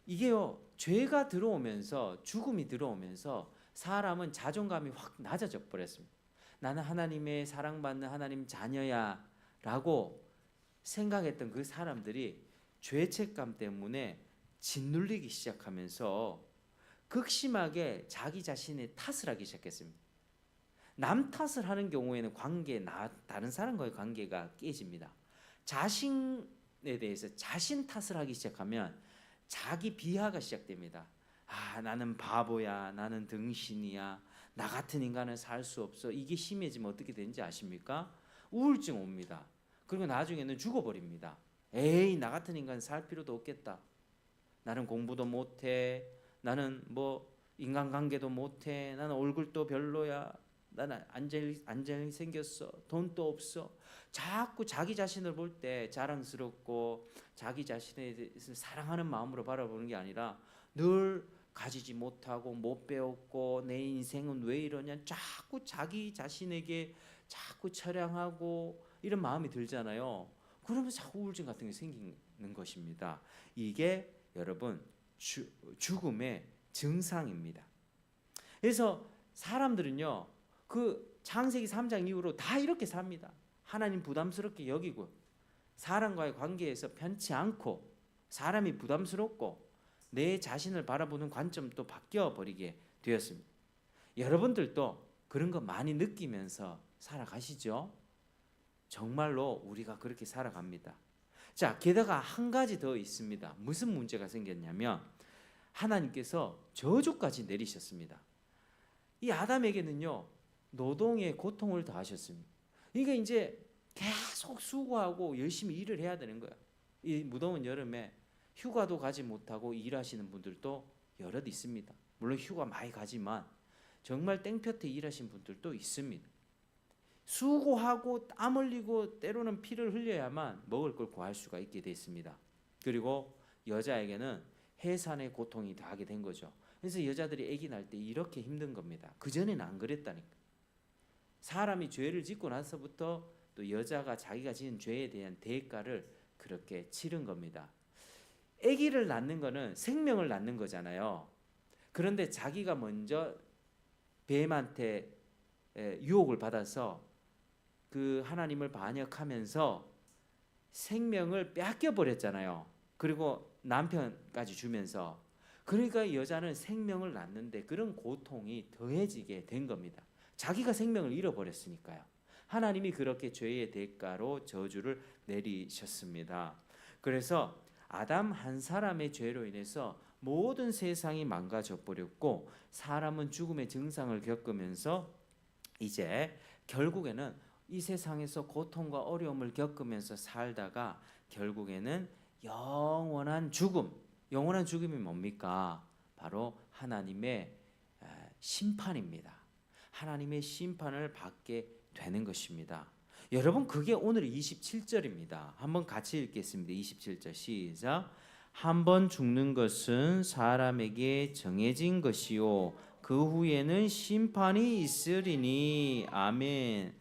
이게요, 죄가 들어오면서, 죽음이 들어오면서 사람은 자존감이 확 낮아져 버렸습니다. 나는 하나님의 사랑받는 하나님 자녀야 라고 생각했던 그 사람들이 죄책감 때문에 짓눌리기 시작하면서 극심하게 자기 자신의 탓을 하기 시작했습니다. 남 탓을 하는 경우에는 다른 사람과의 관계가 깨집니다. 자신에 대해서 자신 탓을 하기 시작하면 자기 비하가 시작됩니다. 아, 나는 바보야, 나는 등신이야, 나 같은 인간은 살 수 없어. 이게 심해지면 어떻게 되는지 아십니까? 우울증 옵니다. 그리고 나중에는 죽어버립니다. 에이, 나 같은 인간 살 필요도 없겠다. 나는 공부도 못해. 나는 뭐 인간관계도 못해. 나는 얼굴도 별로야. 나는 안젤이 생겼어. 돈도 없어. 자꾸 자기 자신을 볼 때 자랑스럽고 자기 자신에 대해서 사랑하는 마음으로 바라보는 게 아니라 늘 가지지 못하고 못 배웠고 내 인생은 왜 이러냐, 자꾸 자기 자신에게 자꾸 처량하고 이런 마음이 들잖아요. 그러면 자꾸 우울증 같은 게 생기는 것입니다. 이게 여러분 죽음의 증상입니다. 그래서 사람들은요, 그 창세기 3장 이후로 다 이렇게 삽니다. 하나님 부담스럽게 여기고 사람과의 관계에서 편치 않고 사람이 부담스럽고 내 자신을 바라보는 관점도 바뀌어 버리게 되었습니다. 여러분들도 그런 거 많이 느끼면서 살아가시죠? 정말로 우리가 그렇게 살아갑니다. 자, 게다가 한 가지 더 있습니다. 무슨 문제가 생겼냐면 하나님께서 저주까지 내리셨습니다. 이 아담에게는요, 노동의 고통을 더하셨습니다. 그러니까 이제 계속 수고하고 열심히 일을 해야 되는 거야. 이 무더운 여름에 휴가도 가지 못하고 일하시는 분들도 여럿 있습니다. 물론 휴가 많이 가지만 정말 땡볕에 일하신 분들도 있습니다. 수고하고 땀 흘리고 때로는 피를 흘려야만 먹을 걸 구할 수가 있게 됐습니다. 그리고 여자에게는 해산의 고통이 더하게 된 거죠. 그래서 여자들이 아기 낳을 때 이렇게 힘든 겁니다. 그전에는 안 그랬다니까. 사람이 죄를 짓고 나서부터 또 여자가 자기가 지은 죄에 대한 대가를 그렇게 치른 겁니다. 아기를 낳는 거는 생명을 낳는 거잖아요. 그런데 자기가 먼저 뱀한테 유혹을 받아서 그 하나님을 반역하면서 생명을 뺏겨 버렸잖아요. 그리고 남편까지 주면서. 그러니까 여자는 생명을 낳는데 그런 고통이 더해지게 된 겁니다. 자기가 생명을 잃어버렸으니까요. 하나님이 그렇게 죄의 대가로 저주를 내리셨습니다. 그래서 아담 한 사람의 죄로 인해서 모든 세상이 망가져 버렸고 사람은 죽음의 증상을 겪으면서 이제 결국에는 이 세상에서 고통과 어려움을 겪으면서 살다가 결국에는 영원한 죽음, 영원한 죽음이 뭡니까? 바로 하나님의 심판입니다. 하나님의 심판을 받게 되는 것입니다. 여러분, 그게 오늘 27절입니다. 한번 같이 읽겠습니다. 27절 시작. 한 번 죽는 것은 사람에게 정해진 것이요 그 후에는 심판이 있으리니. 아멘.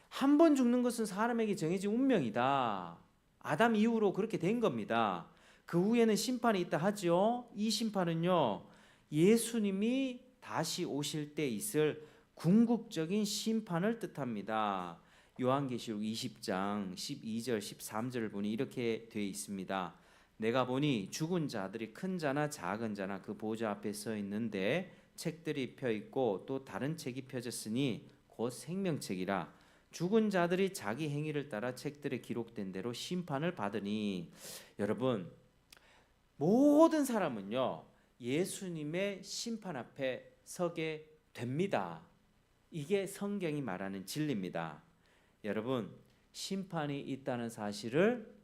한 번 죽는 것은 사람에게 정해진 운명이다. 아담 이후로 그렇게 된 겁니다. 그 후에는 심판이 있다 하죠. 이 심판은요, 예수님이 다시 오실 때 있을 궁극적인 심판을 뜻합니다. 요한계시록 20장 12절 13절을 보니 이렇게 되어 있습니다. 내가 보니 죽은 자들이 큰 자나 작은 자나 그 보좌 앞에 서 있는데 책들이 펴 있고 또 다른 책이 펴졌으니 곧 생명책이라. 죽은 자들이 자기 행위를 따라 책들에 기록된 대로 심판을 받으니. 여러분, 모든 사람은요 예수님의 심판 앞에 서게 됩니다. 이게 성경이 말하는 진리입니다. 여러분, 심판이 있다는 사실을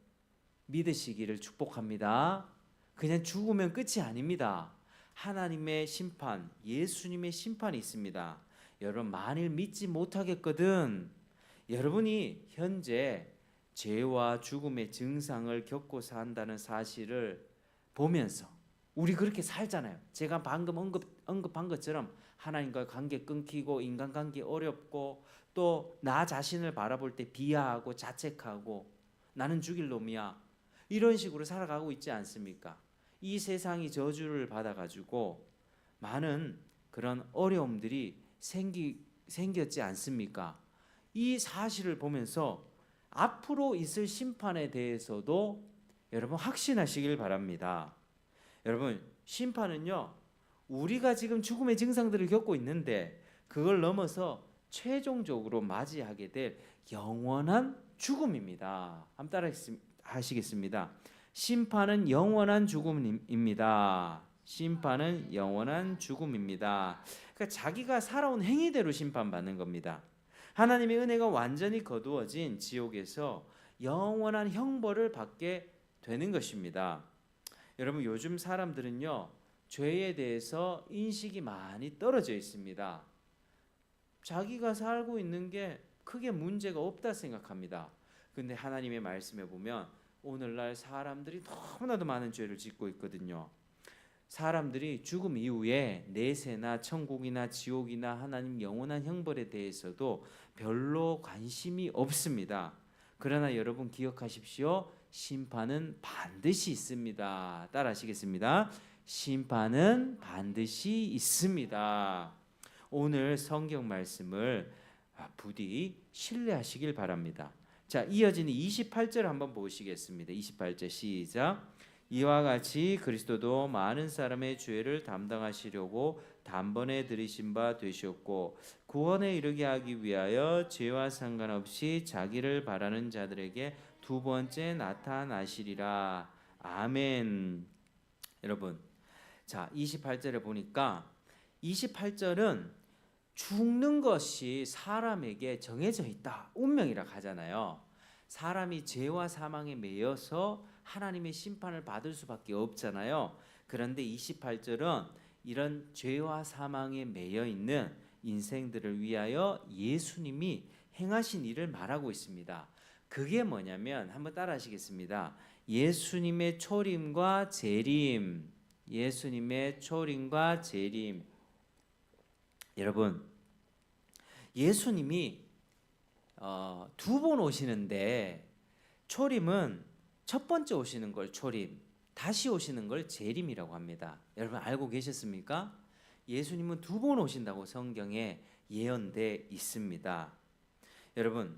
믿으시기를 축복합니다. 그냥 죽으면 끝이 아닙니다. 하나님의 심판, 예수님의 심판이 있습니다. 여러분, 만일 믿지 못하겠거든 여러분이 현재 죄와 죽음의 증상을 겪고 산다는 사실을 보면서, 우리 그렇게 살잖아요. 제가 방금 언급한 것처럼 하나님과 관계 끊기고 인간관계 어렵고 또 나 자신을 바라볼 때 비하하고 자책하고 나는 죽일 놈이야, 이런 식으로 살아가고 있지 않습니까? 이 세상이 저주를 받아가지고 많은 그런 어려움들이 생겼지 않습니까? 이 사실을 보면서 앞으로 있을 심판에 대해서도 여러분 확신하시길 바랍니다. 여러분, 심판은요 우리가 지금 죽음의 증상들을 겪고 있는데 그걸 넘어서 최종적으로 맞이하게 될 영원한 죽음입니다. 한번 따라 하시겠습니다. 심판은 영원한 죽음입니다. 심판은 영원한 죽음입니다. 그러니까 자기가 살아온 행위대로 심판받는 겁니다. 하나님의 은혜가 완전히 거두어진 지옥에서 영원한 형벌을 받게 되는 것입니다. 여러분, 요즘 사람들은요 죄에 대해서 인식이 많이 떨어져 있습니다. 자기가 살고 있는 게 크게 문제가 없다 생각합니다. 근데 하나님의 말씀에 보면 오늘날 사람들이 너무나도 많은 죄를 짓고 있거든요. 사람들이 죽음 이후에 내세나 천국이나 지옥이나 하나님 영원한 형벌에 대해서도 별로 관심이 없습니다. 그러나 여러분 기억하십시오. 심판은 반드시 있습니다. 따라 하시겠습니다. 심판은 반드시 있습니다. 오늘 성경 말씀을 부디 신뢰하시길 바랍니다. 자, 이어지는 28절 한번 보시겠습니다. 28절 시작. 이와 같이 그리스도도 많은 사람의 죄를 담당하시려고 단번에 들이신 바 되셨고 구원에 이르게 하기 위하여 죄와 상관없이 자기를 바라는 자들에게 두 번째 나타나시리라. 아멘. 여러분, 자 28절에 보니까 28절은 죽는 것이 사람에게 정해져 있다, 운명이라 하잖아요. 사람이 죄와 사망에 매여서 하나님의 심판을 받을 수밖에 없잖아요. 그런데 28절은 이런 죄와 사망에 매여 있는 인생들을 위하여 예수님이 행하신 일을 말하고 있습니다. 그게 뭐냐면 한번 따라 하시겠습니다. 예수님의 초림과 재림. 예수님의 초림과 재림. 여러분, 예수님이 두 번 오시는데 초림은 첫 번째 오시는 걸 초림, 다시 오시는 걸 재림이라고 합니다. 여러분 알고 계셨습니까? 예수님은 두 번 오신다고 성경에 예언돼 있습니다. 여러분,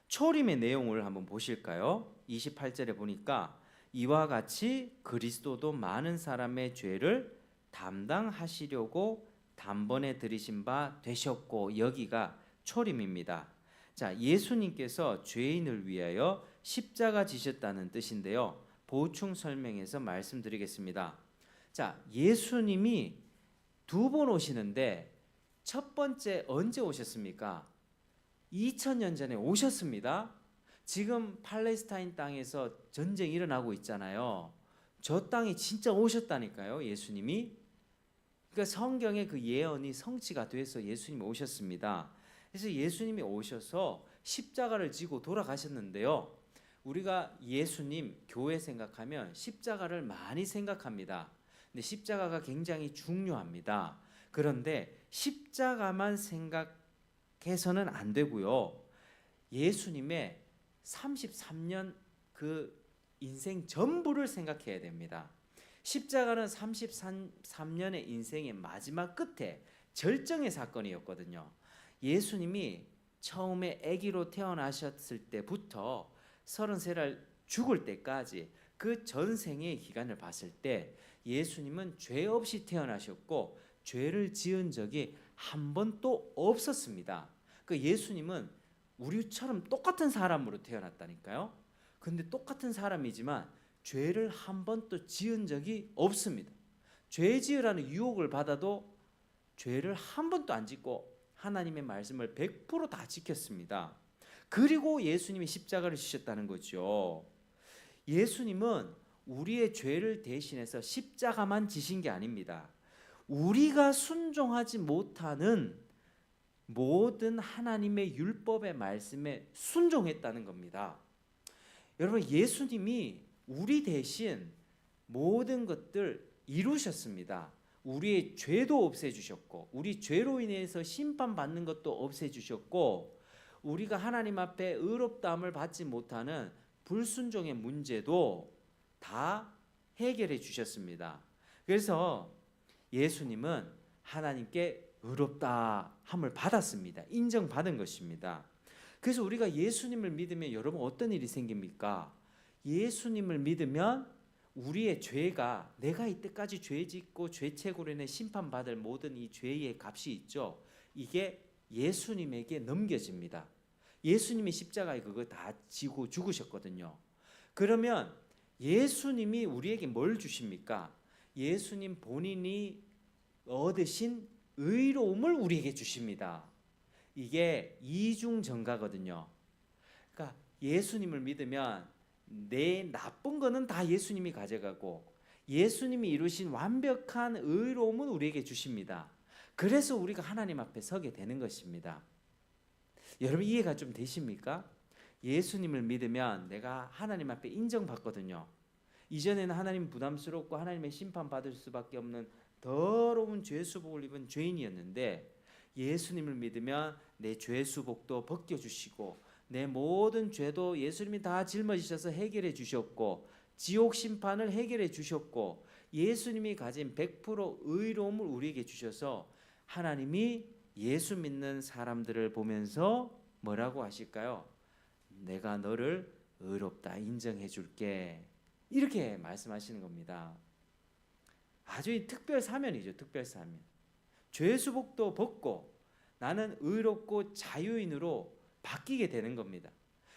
초림의 내용을 한번 보실까요? 28절에 보니까 이와 같이 그리스도도 많은 사람의 죄를 담당하시려고 단번에 들이신 바 되셨고, 여기가 초림입니다. 자, 예수님께서 죄인을 위하여 십자가 지셨다는 뜻인데요. 보충 설명해서 말씀드리겠습니다. 자, 예수님이 두 번 오시는데 첫 번째 언제 오셨습니까? 2000년 전에 오셨습니다. 지금 팔레스타인 땅에서 전쟁이 일어나고 있잖아요. 저 땅에 진짜 오셨다니까요, 예수님이. 그러니까 성경의 그 예언이 성취가 돼서 예수님이 오셨습니다. 그래서 예수님이 오셔서 십자가를 지고 돌아가셨는데요. 우리가 예수님, 교회 생각하면 십자가를 많이 생각합니다. 근데 십자가가 굉장히 중요합니다. 그런데 십자가만 생각해서는 안 되고요. 예수님의 33년 그 인생 전부를 생각해야 됩니다. 십자가는 33년의 인생의 마지막 끝에 절정의 사건이었거든요. 예수님이 처음에 아기로 태어나셨을 때부터 33살 죽을 때까지 그 전생의 기간을 봤을 때 예수님은 죄 없이 태어나셨고 죄를 지은 적이 한 번도 없었습니다. 그 예수님은 우리처럼 똑같은 사람으로 태어났다니까요. 근데 똑같은 사람이지만 죄를 한 번도 지은 적이 없습니다. 죄 지으라는 유혹을 받아도 죄를 한 번도 안 짓고 하나님의 말씀을 100% 다 지켰습니다. 그리고 예수님이 십자가를 지셨다는 거죠. 예수님은 우리의 죄를 대신해서 십자가만 지신 게 아닙니다. 우리가 순종하지 못하는 모든 하나님의 율법의 말씀에 순종했다는 겁니다. 여러분, 예수님이 우리 대신 모든 것들 이루셨습니다. 우리의 죄도 없애주셨고 우리 죄로 인해서 심판받는 것도 없애주셨고 우리가 하나님 앞에 의롭다함을 받지 못하는 불순종의 문제도 다 해결해 주셨습니다. 그래서 예수님은 하나님께 의롭다 함을 받았습니다. 인정받은 것입니다. 그래서 우리가 예수님을 믿으면 여러분 어떤 일이 생깁니까? 예수님을 믿으면 우리의 죄가 내가 이때까지 죄 짓고 죄책으로 인해 심판받을 모든 이 죄의 값이 있죠. 이게 예수님에게 넘겨집니다. 예수님이 십자가에 그거 다 지고 죽으셨거든요. 그러면 예수님이 우리에게 뭘 주십니까? 예수님 본인이 얻으신 의로움을 우리에게 주십니다. 이게 이중전가거든요. 그러니까 예수님을 믿으면 내 나쁜 거는 다 예수님이 가져가고 예수님이 이루신 완벽한 의로움은 우리에게 주십니다. 그래서 우리가 하나님 앞에 서게 되는 것입니다. 여러분 이해가 좀 되십니까? 예수님을 믿으면 내가 하나님 앞에 인정받거든요. 이전에는 하나님 부담스럽고 하나님의 심판받을 수밖에 없는 더러운 죄수복을 입은 죄인이었는데 예수님을 믿으면 내 죄수복도 벗겨주시고 내 모든 죄도 예수님이 다 짊어지셔서 해결해 주셨고 지옥 심판을 해결해 주셨고 예수님이 가진 100% 의로움을 우리에게 주셔서 하나님이 예수 믿는 사람들을 보면서 뭐라고 하실까요? 내가 너를 의롭다 인정해 줄게 이렇게 말씀하시는 겁니다. 아주 특별 사면이죠. 특별 사면. 죄수복도 벗고 나는 의롭고 자유인으로 바뀌게 되는 겁니다.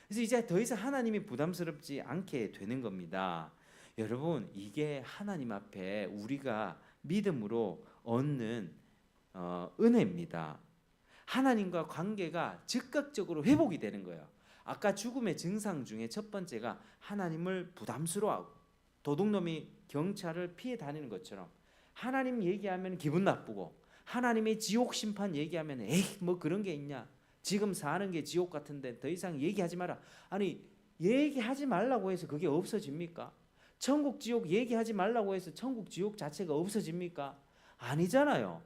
그래서 이제 더 이상 하나님이 부담스럽지 않게 되는 겁니다. 여러분 이게 하나님 앞에 우리가 믿음으로 얻는 은혜입니다. 하나님과 관계가 즉각적으로 회복이 되는 거예요. 아까 죽음의 증상 중에 첫 번째가 하나님을 부담스러워하고 도둑놈이 경찰을 피해 다니는 것처럼 하나님 얘기하면 기분 나쁘고 하나님의 지옥 심판 얘기하면 에이 뭐 그런 게 있냐 지금 사는 게 지옥 같은데 더 이상 얘기하지 마라. 아니 얘기하지 말라고 해서 그게 없어집니까? 천국 지옥 얘기하지 말라고 해서 천국 지옥 자체가 없어집니까? 아니잖아요.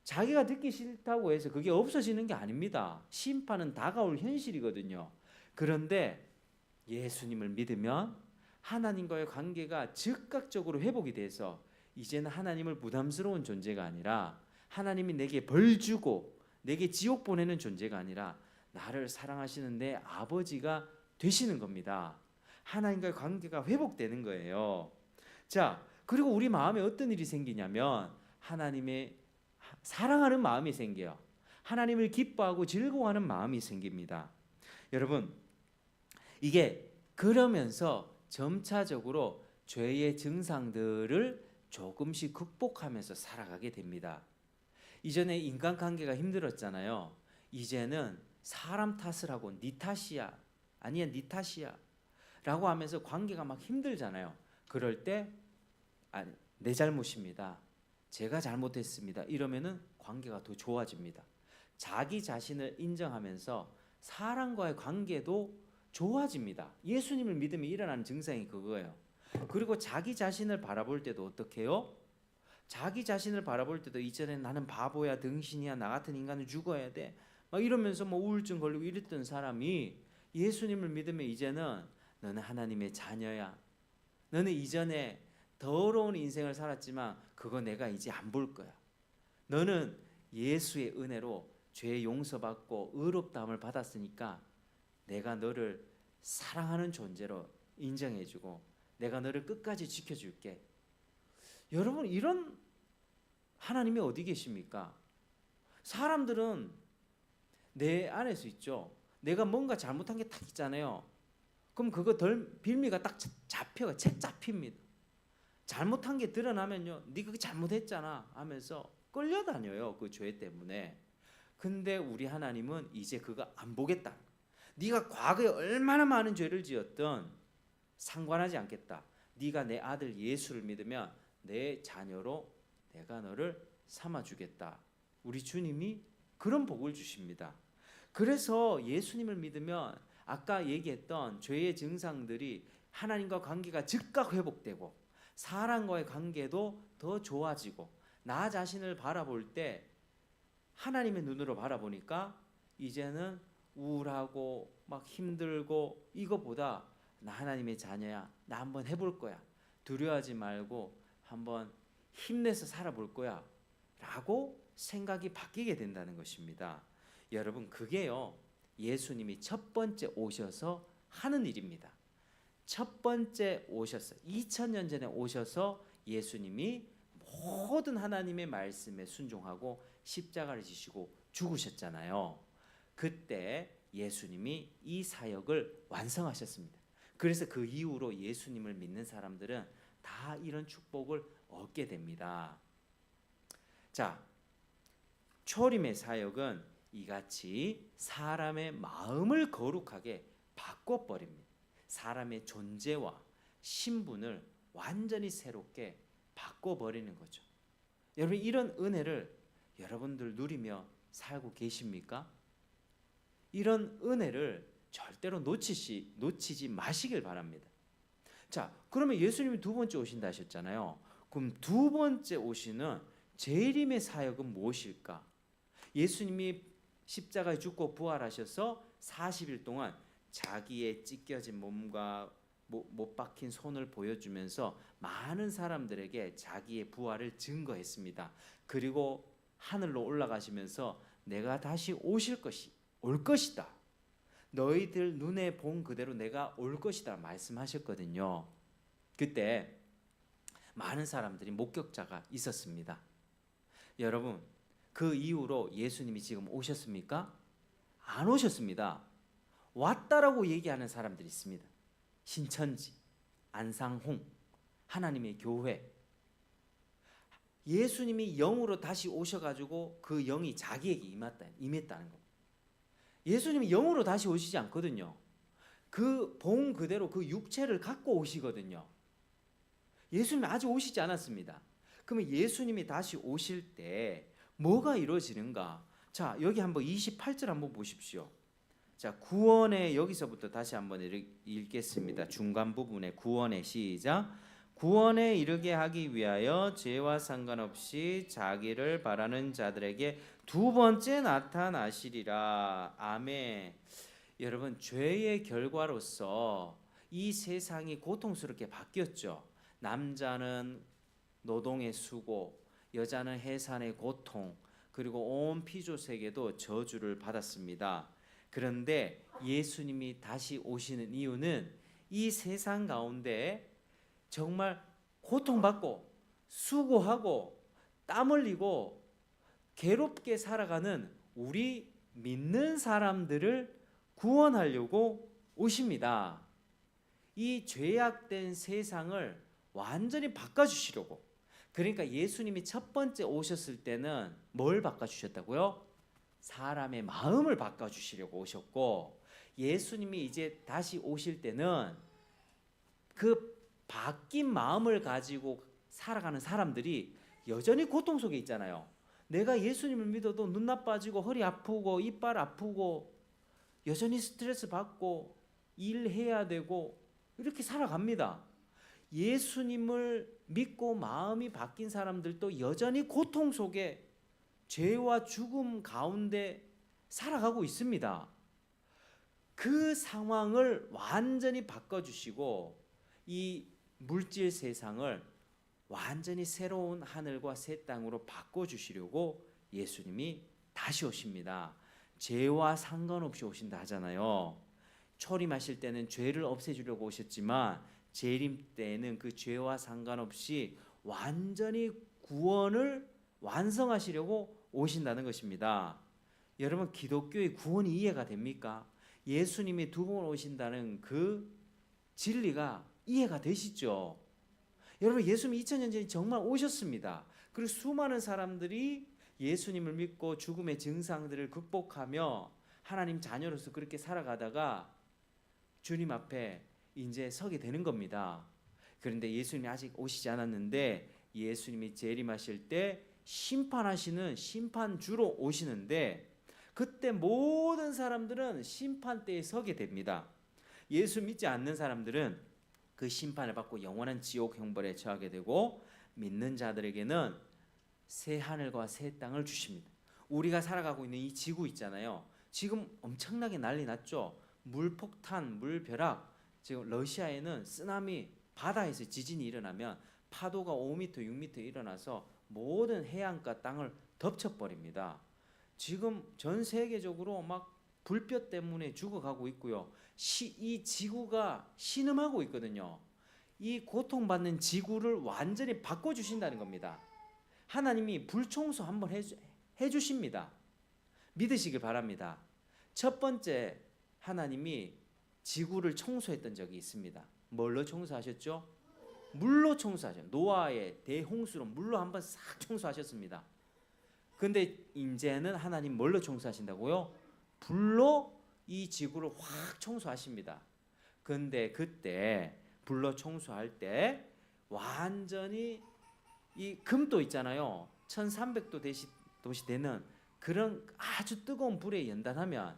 자기가 듣기 싫다고 해서 그게 없어지는 게 아닙니다. 심판은 다가올 현실이거든요. 그런데 예수님을 믿으면 하나님과의 관계가 즉각적으로 회복이 돼서 이제는 하나님을 부담스러운 존재가 아니라 하나님이 내게 벌 주고 내게 지옥 보내는 존재가 아니라 나를 사랑하시는 내 아버지가 되시는 겁니다. 하나님과의 관계가 회복되는 거예요. 자, 그리고 우리 마음에 어떤 일이 생기냐면 하나님의 사랑하는 마음이 생겨요. 하나님을 기뻐하고 즐거워하는 마음이 생깁니다. 여러분, 이게 그러면서 점차적으로 죄의 증상들을 조금씩 극복하면서 살아가게 됩니다. 이전에 인간관계가 힘들었잖아요. 이제는 사람 탓을 하고 니 탓이야, 아니야 니 탓이야 라고 하면서 관계가 막 힘들잖아요. 그럴 때 내 잘못입니다, 제가 잘못했습니다 이러면은 관계가 더 좋아집니다. 자기 자신을 인정하면서 사람과의 관계도 좋아집니다. 예수님을 믿으면 일어나는 증상이 그거예요. 그리고 자기 자신을 바라볼 때도 어떻게 해요? 자기 자신을 바라볼 때도 이전에 나는 바보야, 등신이야, 나 같은 인간은 죽어야 돼 막 이러면서 뭐 우울증 걸리고 이랬던 사람이 예수님을 믿으면 이제는 너는 하나님의 자녀야, 너는 이전에 더러운 인생을 살았지만 그거 내가 이제 안 볼 거야, 너는 예수의 은혜로 죄 용서받고 의롭다함을 받았으니까 내가 너를 사랑하는 존재로 인정해주고 내가 너를 끝까지 지켜줄게. 여러분, 이런 하나님이 어디 계십니까? 사람들은 내 안에서 있죠. 내가 뭔가 잘못한 게 딱 있잖아요. 그럼 그거 빌미가 딱 잡혀가 책 잡힙니다. 잘못한 게 드러나면요, 네가 그거 잘못했잖아 하면서 끌려다녀요, 그 죄 때문에. 근데 우리 하나님은 이제 그거 안 보겠다. 네가 과거에 얼마나 많은 죄를 지었든 상관하지 않겠다. 네가 내 아들 예수를 믿으면 내 자녀로 내가 너를 삼아주겠다. 우리 주님이 그런 복을 주십니다. 그래서 예수님을 믿으면 아까 얘기했던 죄의 증상들이 하나님과 관계가 즉각 회복되고 사람과의 관계도 더 좋아지고 나 자신을 바라볼 때 하나님의 눈으로 바라보니까 이제는 우울하고 막 힘들고 이거보다 나 하나님의 자녀야, 나 한번 해볼 거야, 두려워하지 말고 한번 힘내서 살아볼 거야 라고 생각이 바뀌게 된다는 것입니다. 여러분, 그게요 예수님이 첫 번째 오셔서 하는 일입니다. 첫 번째 오셔서 2000년 전에 오셔서 예수님이 모든 하나님의 말씀에 순종하고 십자가를 지시고 죽으셨잖아요. 그때 예수님이 이 사역을 완성하셨습니다. 그래서 그 이후로 예수님을 믿는 사람들은 다 이런 축복을 얻게 됩니다. 자, 초림의 사역은 이같이 사람의 마음을 거룩하게 바꿔버립니다. 사람의 존재와 신분을 완전히 새롭게 바꿔버리는 거죠. 여러분, 이런 은혜를 여러분들 누리며 살고 계십니까? 이런 은혜를 절대로 놓치지 마시길 바랍니다. 자, 그러면 예수님이 두 번째 오신다 하셨잖아요. 그럼 두 번째 오시는 재림의 사역은 무엇일까? 예수님이 십자가에 죽고 부활하셔서 40일 동안 자기의 찢겨진 몸과 못 박힌 손을 보여주면서 많은 사람들에게 자기의 부활을 증거했습니다. 그리고 하늘로 올라가시면서 내가 다시 올 것이다. 너희들 눈에 본 그대로 내가 올 것이다 말씀하셨거든요. 그때 많은 사람들이 목격자가 있었습니다. 여러분, 그 이후로 예수님이 지금 오셨습니까? 안 오셨습니다. 왔다라고 얘기하는 사람들이 있습니다. 신천지, 안상홍, 하나님의 교회. 예수님이 영으로 다시 오셔가지고 그 영이 자기에게 임했다는 겁니다. 예수님이 영으로 다시 오시지 않거든요. 그 본 그대로 그 육체를 갖고 오시거든요. 예수님이 아직 오시지 않았습니다. 그러면 예수님이 다시 오실 때 뭐가 이루어지는가? 자, 여기 한번 28절 한번 보십시오. 자, 구원의 여기서부터 다시 한번 읽겠습니다. 중간 부분에 구원의 시작. 구원에 이르게 하기 위하여 죄와 상관없이 자기를 바라는 자들에게 두 번째 나타나시리라. 아멘. 여러분, 죄의 결과로서 이 세상이 고통스럽게 바뀌었죠. 남자는 노동의 수고, 여자는 해산의 고통, 그리고 온 피조세계도 저주를 받았습니다. 그런데 예수님이 다시 오시는 이유는 이 세상 가운데 정말 고통받고 수고하고 땀 흘리고 괴롭게 살아가는 우리 믿는 사람들을 구원하려고 오십니다. 이 죄악된 세상을 완전히 바꿔주시려고. 그러니까 예수님이 첫 번째 오셨을 때는 뭘 바꿔주셨다고요? 사람의 마음을 바꿔주시려고 오셨고, 예수님이 이제 다시 오실 때는 그 바뀐 마음을 가지고 살아가는 사람들이 여전히 고통 속에 있잖아요. 내가 예수님을 믿어도 눈 나빠지고 허리 아프고 이빨 아프고 여전히 스트레스 받고 일해야 되고 이렇게 살아갑니다. 예수님을 믿고 마음이 바뀐 사람들도 여전히 고통 속에 죄와 죽음 가운데 살아가고 있습니다. 그 상황을 완전히 바꿔주시고 이 물질 세상을 완전히 새로운 하늘과 새 땅으로 바꿔주시려고 예수님이 다시 오십니다. 죄와 상관없이 오신다 하잖아요. 초림하실 때는 죄를 없애주려고 오셨지만 재림 때에는 그 죄와 상관없이 완전히 구원을 완성하시려고 오신다는 것입니다. 여러분, 기독교의 구원이 이해가 됩니까? 예수님이 두 번 오신다는 그 진리가 이해가 되시죠? 여러분, 예수님 2000년 전에 정말 오셨습니다. 그리고 수많은 사람들이 예수님을 믿고 죽음의 증상들을 극복하며 하나님 자녀로서 그렇게 살아가다가 주님 앞에 이제 서게 되는 겁니다. 그런데 예수님이 아직 오시지 않았는데 예수님이 재림하실 때 심판하시는 심판주로 오시는데 그때 모든 사람들은 심판대에 서게 됩니다. 예수 믿지 않는 사람들은 그 심판을 받고 영원한 지옥 형벌에 처하게 되고, 믿는 자들에게는 새 하늘과 새 땅을 주십니다. 우리가 살아가고 있는 이 지구 있잖아요. 지금 엄청나게 난리 났죠. 물폭탄, 물벼락. 지금 러시아에는 쓰나미, 바다에서 지진이 일어나면 파도가 5m, 6m 일어나서 모든 해안가 땅을 덮쳐버립니다. 지금 전 세계적으로 막 불볕 때문에 죽어가고 있고요. 이 지구가 신음하고 있거든요. 이 고통받는 지구를 완전히 바꿔주신다는 겁니다. 하나님이 불청소 한번 해주십니다. 믿으시길 바랍니다. 첫 번째, 하나님이 지구를 청소했던 적이 있습니다. 뭘로 청소하셨죠? 물로 청소하셨죠. 노아의 대홍수로 물로 한번 싹 청소하셨습니다. 근데 이제는 하나님 뭘로 청소하신다고요? 불로 이 지구를 확 청소하십니다. 근데 그때 불로 청소할 때 완전히 이 금도 있잖아요. 1300도 도시 되는 그런 아주 뜨거운 불에 연단하면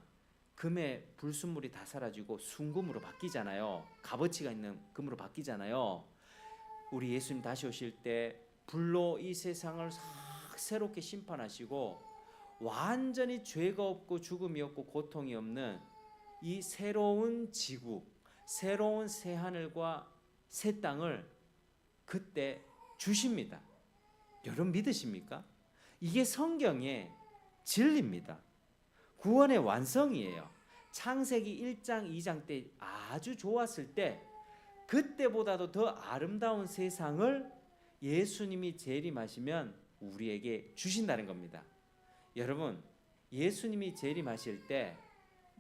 금의 불순물이 다 사라지고 순금으로 바뀌잖아요. 값어치가 있는 금으로 바뀌잖아요. 우리 예수님 다시 오실 때 불로 이 세상을 싹 새롭게 심판하시고 완전히 죄가 없고 죽음이 없고 고통이 없는 이 새로운 지구, 새로운 새 하늘과 새 땅을 그때 주십니다. 여러분 믿으십니까? 이게 성경의 진리입니다. 구원의 완성이에요. 창세기 1장, 2장 때 아주 좋았을 때 그때보다도 더 아름다운 세상을 예수님이 재림하시면 우리에게 주신다는 겁니다. 여러분, 예수님이 재림하실 때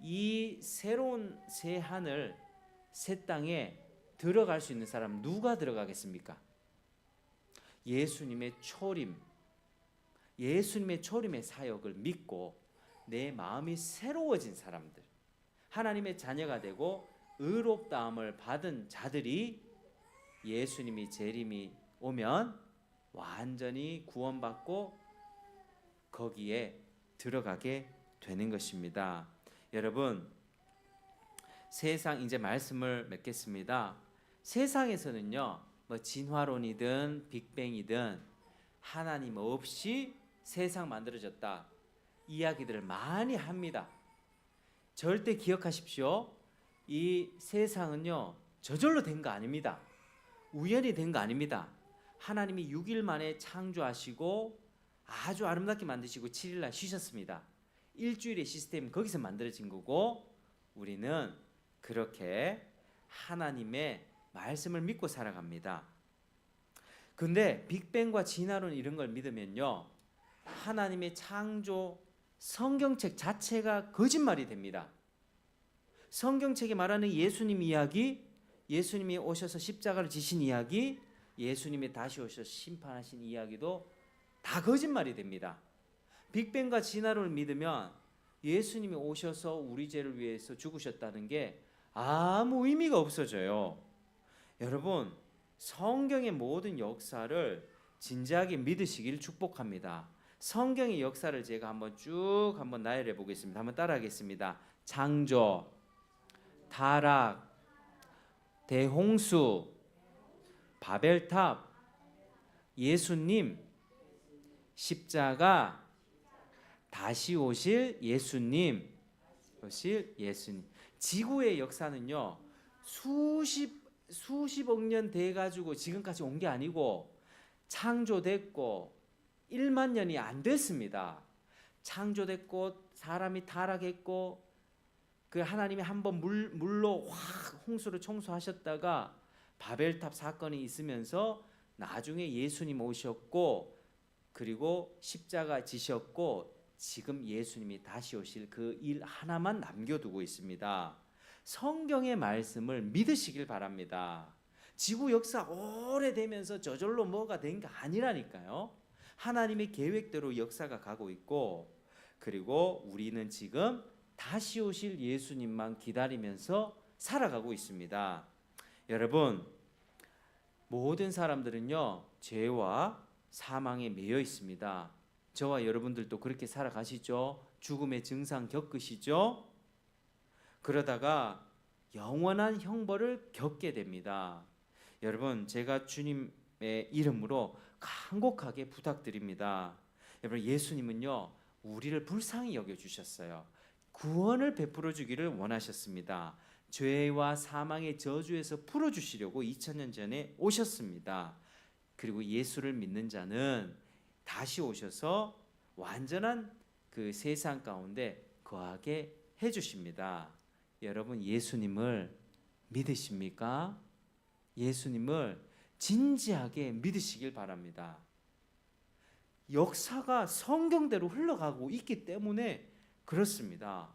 이 새로운 새 하늘, 새 땅에 들어갈 수 있는 사람 누가 들어가겠습니까? 예수님의 초림, 예수님의 초림의 사역을 믿고 내 마음이 새로워진 사람들, 하나님의 자녀가 되고 의롭다함을 받은 자들이 예수님이 재림이 오면 완전히 구원받고 거기에 들어가게 되는 것입니다. 여러분, 세상 이제 말씀을 맺겠습니다. 세상에서는요, 뭐 진화론이든 빅뱅이든 하나님 없이 세상 만들어졌다 이야기들을 많이 합니다. 절대 기억하십시오. 이 세상은요 저절로 된 거 아닙니다. 우연히 된 거 아닙니다. 하나님이 6일 만에 창조하시고 아주 아름답게 만드시고 7일 날 쉬셨습니다. 일주일의 시스템 거기서 만들어진 거고 우리는 그렇게 하나님의 말씀을 믿고 살아갑니다. 근데 빅뱅과 진화론 이런 걸 믿으면요 하나님의 창조 성경책 자체가 거짓말이 됩니다. 성경책이 말하는 예수님 이야기, 예수님이 오셔서 십자가를 지신 이야기, 예수님이 다시 오셔서 심판하신 이야기도 다 거짓말이 됩니다. 빅뱅과 진화론을 믿으면 예수님이 오셔서 우리 죄를 위해서 죽으셨다는 게 아무 의미가 없어져요. 여러분, 성경의 모든 역사를 진지하게 믿으시길 축복합니다. 성경의 역사를 제가 한번 나열해 보겠습니다. 한번 따라하겠습니다. 창조, 타락, 대홍수, 바벨탑, 예수님, 십자가, 다시 오실 예수님, 지구의 역사는요 수십억 년 돼 가지고 지금까지 온 게 아니고 창조됐고 1만 년이 안 됐습니다. 창조됐고 사람이 타락했고 그 하나님이 한번 물로 확 홍수를 청소하셨다가 바벨탑 사건이 있으면서 나중에 예수님 오셨고 그리고 십자가 지셨고 지금 예수님이 다시 오실 그 일 하나만 남겨두고 있습니다. 성경의 말씀을 믿으시길 바랍니다. 지구 역사 오래되면서 저절로 뭐가 된 게 아니라니까요. 하나님의 계획대로 역사가 가고 있고 그리고 우리는 지금 다시 오실 예수님만 기다리면서 살아가고 있습니다. 여러분, 모든 사람들은요 죄와 사망에 매여 있습니다. 저와 여러분들도 그렇게 살아가시죠? 죽음의 증상 겪으시죠? 그러다가 영원한 형벌을 겪게 됩니다. 여러분, 제가 주님의 이름으로 간곡하게 부탁드립니다. 여러분, 예수님은요 우리를 불쌍히 여겨주셨어요. 구원을 베풀어 주기를 원하셨습니다. 죄와 사망의 저주에서 풀어주시려고 2000년 전에 오셨습니다. 그리고 예수를 믿는 자는 다시 오셔서 완전한 그 세상 가운데 거하게 해주십니다. 여러분, 예수님을 믿으십니까? 예수님을 진지하게 믿으시길 바랍니다. 역사가 성경대로 흘러가고 있기 때문에 그렇습니다.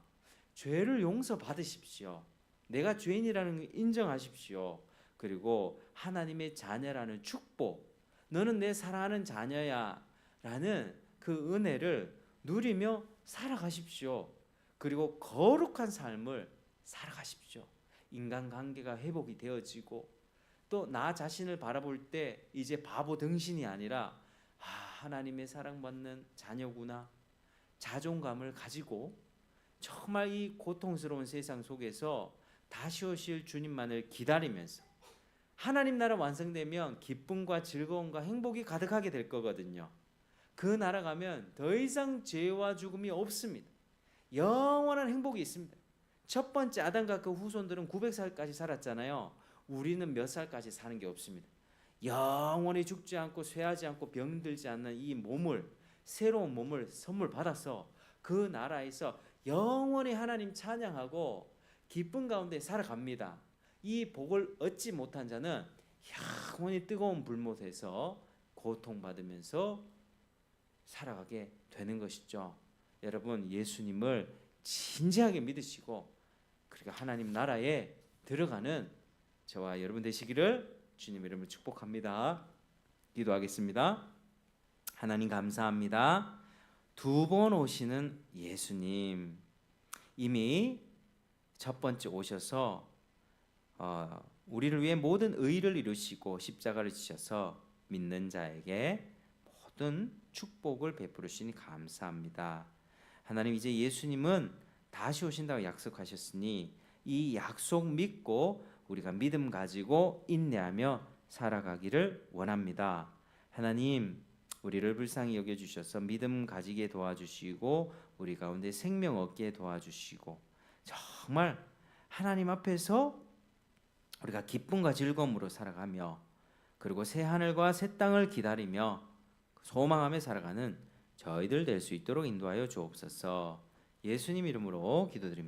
죄를 용서받으십시오. 내가 죄인이라는 걸 인정하십시오. 그리고 하나님의 자녀라는 축복, 너는 내 사랑하는 자녀야 라는 그 은혜를 누리며 살아가십시오. 그리고 거룩한 삶을 살아가십시오. 인간관계가 회복이 되어지고 또 나 자신을 바라볼 때 이제 바보 등신이 아니라 하나님의 사랑받는 자녀구나 자존감을 가지고 정말 이 고통스러운 세상 속에서 다시 오실 주님만을 기다리면서 하나님 나라 완성되면 기쁨과 즐거움과 행복이 가득하게 될 거거든요. 그 나라 가면 더 이상 죄와 죽음이 없습니다. 영원한 행복이 있습니다. 첫 번째 아담과 그 후손들은 900살까지 살았잖아요. 우리는 몇 살까지 사는 게 없습니다. 영원히 죽지 않고 쇠하지 않고 병들지 않는 이 몸을, 새로운 몸을 선물 받아서 그 나라에서 영원히 하나님 찬양하고 기쁨 가운데 살아갑니다. 이 복을 얻지 못한 자는 영원히 뜨거운 불못에서 고통받으면서 살아가게 되는 것이죠. 여러분, 예수님을 진지하게 믿으시고 그리고 하나님 나라에 들어가는 저와 여러분 되시기를 주님 이름으로 축복합니다. 기도하겠습니다. 하나님 감사합니다. 두 번 오시는 예수님, 이미 첫 번째 오셔서 우리를 위해 모든 의를 이루시고 십자가를 지셔서 믿는 자에게 모든 축복을 베풀으시니 감사합니다. 하나님, 이제 예수님은 다시 오신다고 약속하셨으니 이 약속 믿고 우리가 믿음 가지고 인내하며 살아가기를 원합니다. 하나님, 우리를 불쌍히 여겨주셔서 믿음 가지게 도와주시고 우리 가운데 생명 얻게 도와주시고 정말 하나님 앞에서 우리가 기쁨과 즐거움으로 살아가며 그리고 새 하늘과 새 땅을 기다리며 소망하며 살아가는 저희들 될 수 있도록 인도하여 주옵소서. 예수님 이름으로 기도드립니다.